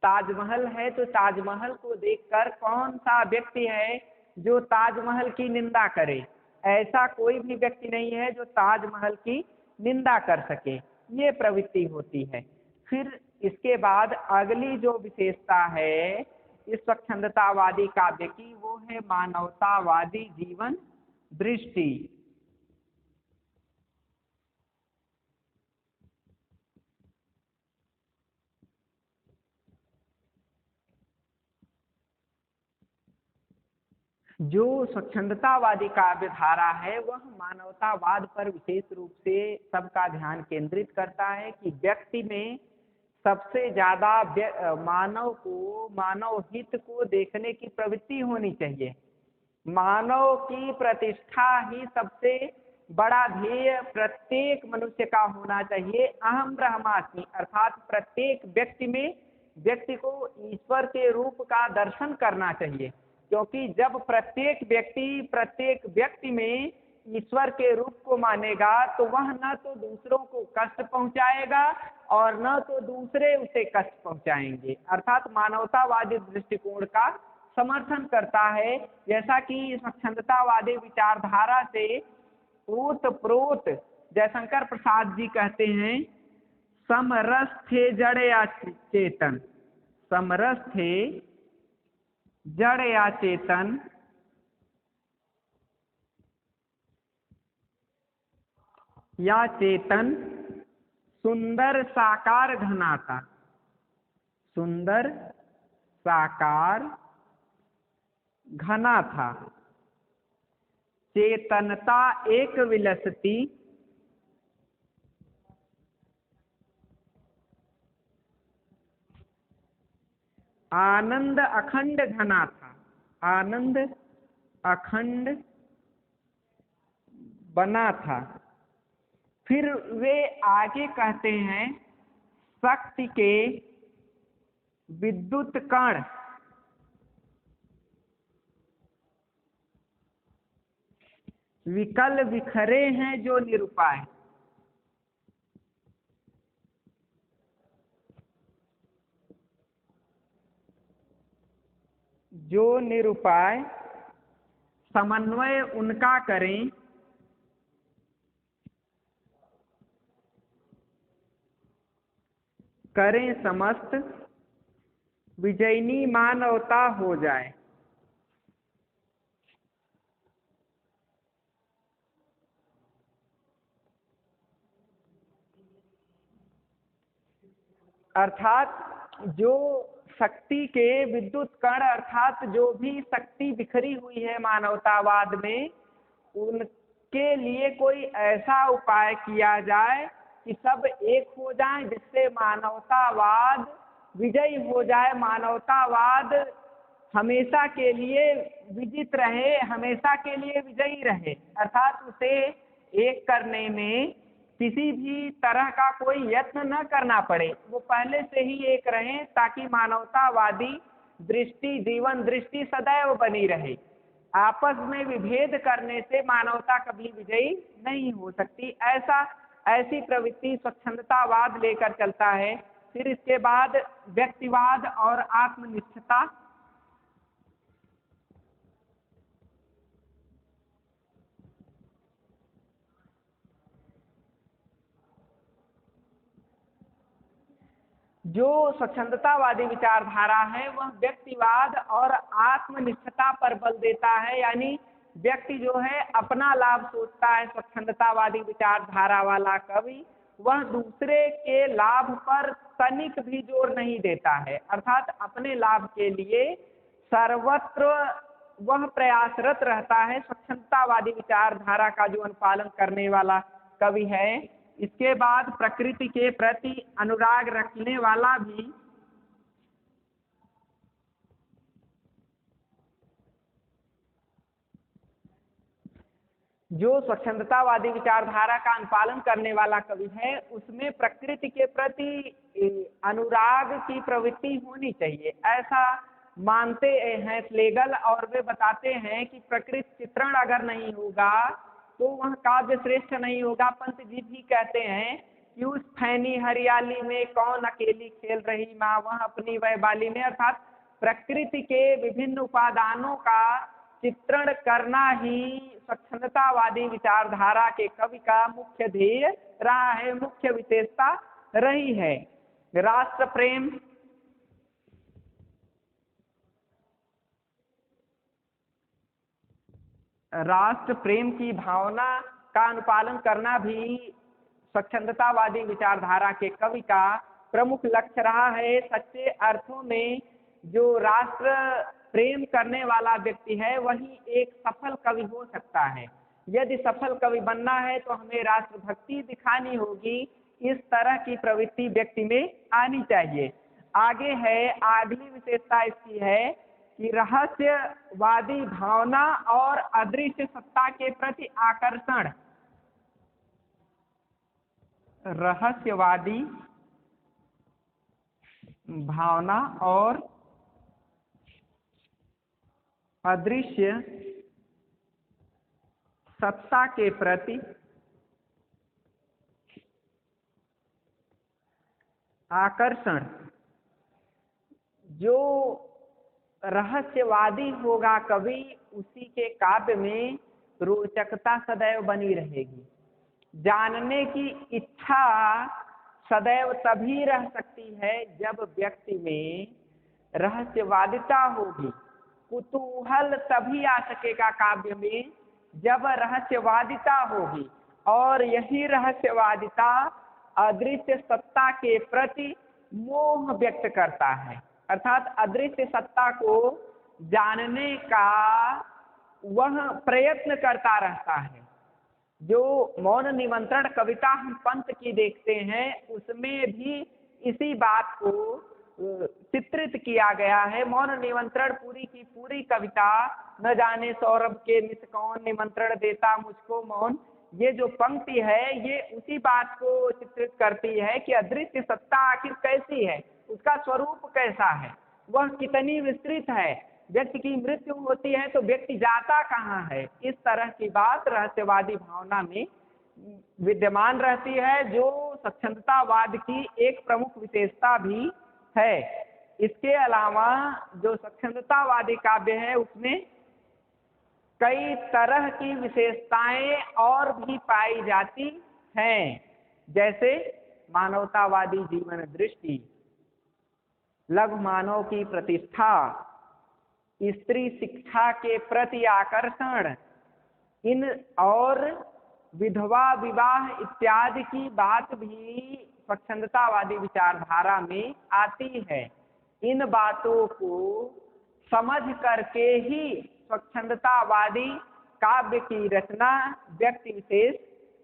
ताजमहल है तो ताजमहल को देखकर कौन सा व्यक्ति है जो ताजमहल की निंदा करे। ऐसा कोई भी व्यक्ति नहीं है जो ताजमहल की निंदा कर सके, ये प्रवृत्ति होती है। फिर इसके बाद अगली जो विशेषता है इस स्वच्छंदतावादी काव्य की वो है मानवतावादी जीवन दृष्टि। जो स्वच्छंदतावादी काव्य धारा है वह मानवतावाद पर विशेष रूप से सबका ध्यान केंद्रित करता है कि व्यक्ति में सबसे ज्यादा मानव हित को देखने की प्रवृत्ति होनी चाहिए। मानव की प्रतिष्ठा ही सबसे बड़ा ध्येय प्रत्येक मनुष्य का होना चाहिए। अहम ब्रह्मास्मि, अर्थात प्रत्येक व्यक्ति में व्यक्ति को ईश्वर के रूप का दर्शन करना चाहिए। क्योंकि जब प्रत्येक व्यक्ति में ईश्वर के रूप को मानेगा तो वह न तो दूसरों को कष्ट पहुंचाएगा और न तो दूसरे उसे कष्ट पहुंचाएंगे, अर्थात मानवतावादी दृष्टिकोण का समर्थन करता है। जैसा कि स्वच्छंदतावादी विचारधारा से ओतप्रोत जयशंकर प्रसाद जी कहते हैं, समरस थे जड़ या चेतन, समरस थे जड़ या चेतन, या चेतन सुंदर साकार घना था, सुंदर साकार घना था। चेतनता एक विलसती, आनंद अखंड घना था, आनंद अखंड बना था। फिर वे आगे कहते हैं, शक्ति के विद्युत कण विकल बिखरे हैं जो निरुपाय, जो निरुपाय समन्वय उनका करें, करें समस्त विजयनी मानवता हो जाए। अर्थात जो शक्ति के विद्युत कण, अर्थात जो भी शक्ति बिखरी हुई है मानवतावाद में, उनके लिए कोई ऐसा उपाय किया जाए कि सब एक हो जाए, जिससे मानवतावाद विजयी हो जाए, मानवतावाद हमेशा के लिए विजित रहे, हमेशा के लिए विजयी रहे। अर्थात उसे एक करने में किसी भी तरह का कोई यत्न न करना पड़े, वो पहले से ही एक रहें, ताकि मानवतावादी दृष्टि, जीवन दृष्टि सदैव बनी रहे। आपस में विभेद करने से मानवता कभी विजयी नहीं हो सकती। ऐसी प्रवृत्ति स्वच्छंदतावाद लेकर चलता है। फिर इसके बाद व्यक्तिवाद और आत्मनिष्ठता, जो स्वच्छंदतावादी विचारधारा है वह व्यक्तिवाद और आत्मनिष्ठता पर बल देता है, यानी व्यक्ति जो है अपना लाभ सोचता है। स्वच्छंदतावादी विचारधारा वाला कवि वह दूसरे के लाभ पर तनिक भी जोर नहीं देता है, अर्थात अपने लाभ के लिए सर्वत्र वह प्रयासरत रहता है। स्वच्छंदतावादी विचारधारा का जो अनुपालन करने वाला कवि है। इसके बाद प्रकृति के प्रति अनुराग रखने वाला भी जो स्वच्छंदतावादी विचारधारा का अनुपालन करने वाला कवि है, उसमें प्रकृति के प्रति अनुराग की प्रवृत्ति होनी चाहिए, ऐसा मानते हैं स्लेगल। और वे बताते हैं कि प्रकृति चित्रण अगर नहीं होगा तो वह काव्य श्रेष्ठ नहीं होगा। पंत जी भी कहते हैं कि उस फैनी हरियाली में कौन अकेली खेल रही माँ, वह अपनी वह बाली में। अर्थात प्रकृति के विभिन्न उपादानों का चित्रण करना ही स्वच्छंदतावादी विचारधारा के कवि का मुख्य ध्येय रहा है, मुख्य विशेषता रही है। राष्ट्र प्रेम, राष्ट्र प्रेम की भावना का अनुपालन करना भी स्वच्छंदतावादी विचारधारा के कवि का प्रमुख लक्ष्य रहा है। सच्चे अर्थों में जो राष्ट्र प्रेम करने वाला व्यक्ति है वही एक सफल कवि हो सकता है। यदि सफल कवि बनना है तो हमें राष्ट्रभक्ति दिखानी होगी, इस तरह की प्रवृत्ति व्यक्ति में आनी चाहिए। आगे है, अगली विशेषता इसकी है कि रहस्यवादी भावना और अदृश्य सत्ता के प्रति आकर्षण। रहस्यवादी भावना और अदृश्य सत्ता के प्रति आकर्षण। जो रहस्यवादी होगा कवि, उसी के काव्य में रोचकता सदैव बनी रहेगी। जानने की इच्छा सदैव तभी रह सकती है जब व्यक्ति में रहस्यवादिता होगी। कुतूहल तभी आ सकेगा काव्य में जब रहस्यवादिता होगी, और यही रहस्यवादिता अदृश्य सत्ता के प्रति मोह व्यक्त करता है। अर्थात अदृश्य सत्ता को जानने का वह प्रयत्न करता रहता है। जो मौन निमंत्रण कविता हम पंत की देखते हैं, उसमें भी इसी बात को चित्रित किया गया है। मौन निमंत्रण पूरी की पूरी कविता, न जाने सौरभ के नित कौन निमंत्रण देता मुझको मौन, ये जो पंक्ति है ये उसी बात को चित्रित करती है कि अदृश्य सत्ता आखिर कैसी है, उसका स्वरूप कैसा है, वह कितनी विस्तृत है। व्यक्ति की मृत्यु होती है तो व्यक्ति जाता कहाँ है, इस तरह की बात रहस्यवादी भावना में विद्यमान रहती है, जो स्वच्छंदतावाद की एक प्रमुख विशेषता भी है। इसके अलावा जो स्वच्छंदतावादी काव्य है उसमें कई तरह की विशेषताएं और भी पाई जाती हैं, जैसे मानवतावादी जीवन दृष्टि, लघु मानव की प्रतिष्ठा, स्त्री शिक्षा के प्रति आकर्षण, इन और विधवा विवाह इत्यादि की बात भी स्वच्छंदतावादी विचारधारा में आती है। इन बातों को समझ करके ही स्वच्छंदतावादी काव्य की रचना व्यक्ति विशेष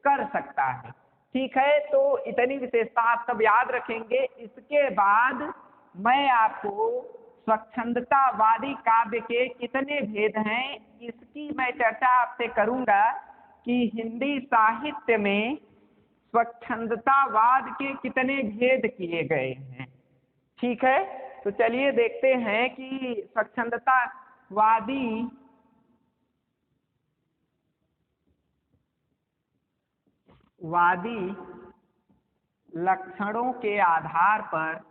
कर सकता है। ठीक है, तो इतनी विशेषता आप सब याद रखेंगे। इसके बाद मैं आपको स्वच्छंदतावादी काव्य के कितने भेद हैं इसकी मैं चर्चा आपसे करूंगा कि हिंदी साहित्य में स्वच्छंदतावाद के कितने भेद किए गए हैं। ठीक है, तो चलिए देखते हैं कि स्वच्छंदतावादी लक्षणों के आधार पर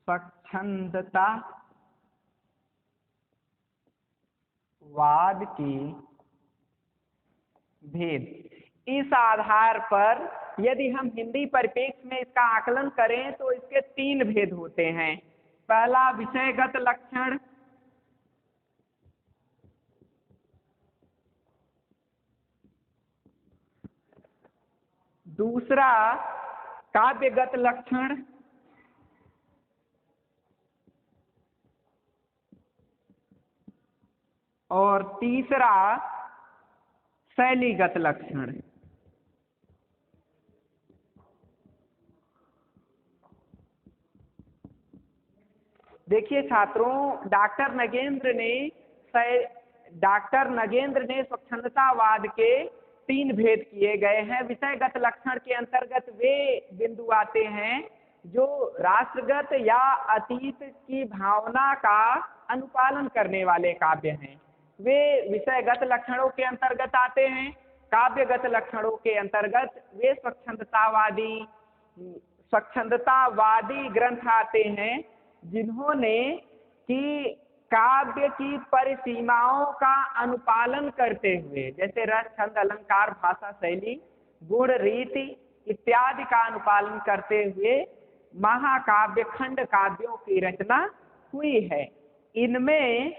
स्वच्छंदतावाद के भेद। इस आधार पर यदि हम हिंदी परिप्रेक्ष्य में इसका आकलन करें तो इसके तीन भेद होते हैं। पहला विषयगत लक्षण, दूसरा काव्यगत लक्षण, और तीसरा शैलीगत लक्षण। देखिए छात्रों, डॉक्टर नगेंद्र ने स्वच्छंदतावाद के तीन भेद किए गए हैं। विषयगत लक्षण के अंतर्गत वे बिंदु आते हैं जो राष्ट्रगत या अतीत की भावना का अनुपालन करने वाले काव्य हैं, वे विषयगत लक्षणों के अंतर्गत आते हैं। काव्यगत लक्षणों के अंतर्गत वे स्वच्छंदतावादी ग्रंथ आते हैं जिन्होंने कि काव्य की परिसीमाओं का अनुपालन करते हुए, जैसे रस, छंद, अलंकार, भाषा, शैली, गुण, रीति इत्यादि का अनुपालन करते हुए महाकाव्य खंड काव्यों की रचना हुई है। इनमें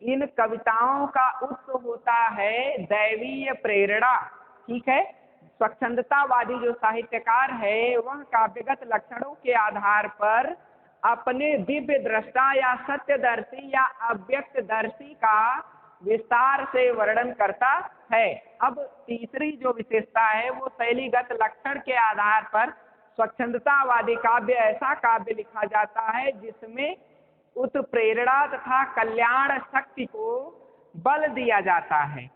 इन कविताओं का उत्स होता है दैवीय प्रेरणा। ठीक है, स्वच्छंदतावादी जो साहित्यकार है वह काव्यगत लक्षणों के आधार पर अपने दिव्य दृष्टा या सत्यदर्शी या अव्यक्तदर्शी का विस्तार से वर्णन करता है। अब तीसरी जो विशेषता है वो शैलीगत लक्षण के आधार पर स्वच्छंदतावादी काव्य ऐसा काव्य लिखा जाता है जिसमें उत्प्रेरणा तथा कल्याण शक्ति को बल दिया जाता है।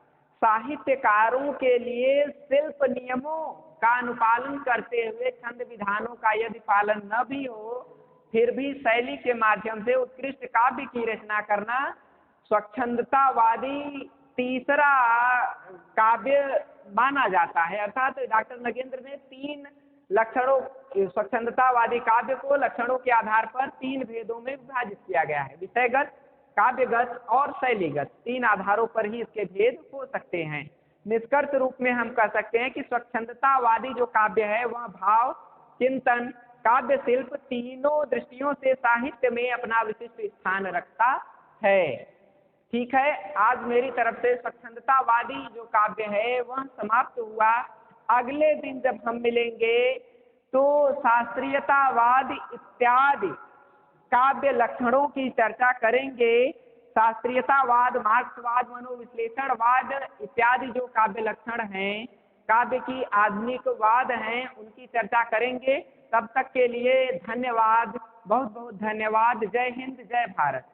साहित्यकारों के लिए शिल्प नियमों का अनुपालन करते हुए छंद विधानों का यदि पालन न भी हो, फिर भी शैली के माध्यम से उत्कृष्ट काव्य की रचना करना स्वच्छंदतावादी तीसरा काव्य माना जाता है। अर्थात डॉक्टर नगेंद्र ने 3 लक्षणों, स्वच्छंदतावादी काव्य को लक्षणों के आधार पर 3 भेदों में विभाजित किया गया है। विषयगत, काव्यगत और शैलीगत, 3 आधारों पर ही इसके भेद हो सकते हैं। निष्कर्ष रूप में हम कह सकते हैं कि स्वच्छंदतावादी जो काव्य है वह भाव, चिंतन, काव्य शिल्प तीनों दृष्टियों से साहित्य में अपना विशिष्ट स्थान रखता है। ठीक है, आज मेरी तरफ से स्वच्छंदतावादी जो काव्य है वह समाप्त हुआ। अगले दिन जब हम मिलेंगे तो शास्त्रीयतावाद इत्यादि काव्य लक्षणों की चर्चा करेंगे। शास्त्रीयतावाद, मार्क्सवाद, मनोविश्लेषणवाद इत्यादि जो काव्य लक्षण हैं, काव्य की आधुनिकवाद हैं, उनकी चर्चा करेंगे। तब तक के लिए धन्यवाद, बहुत बहुत धन्यवाद। जय हिंद, जय भारत।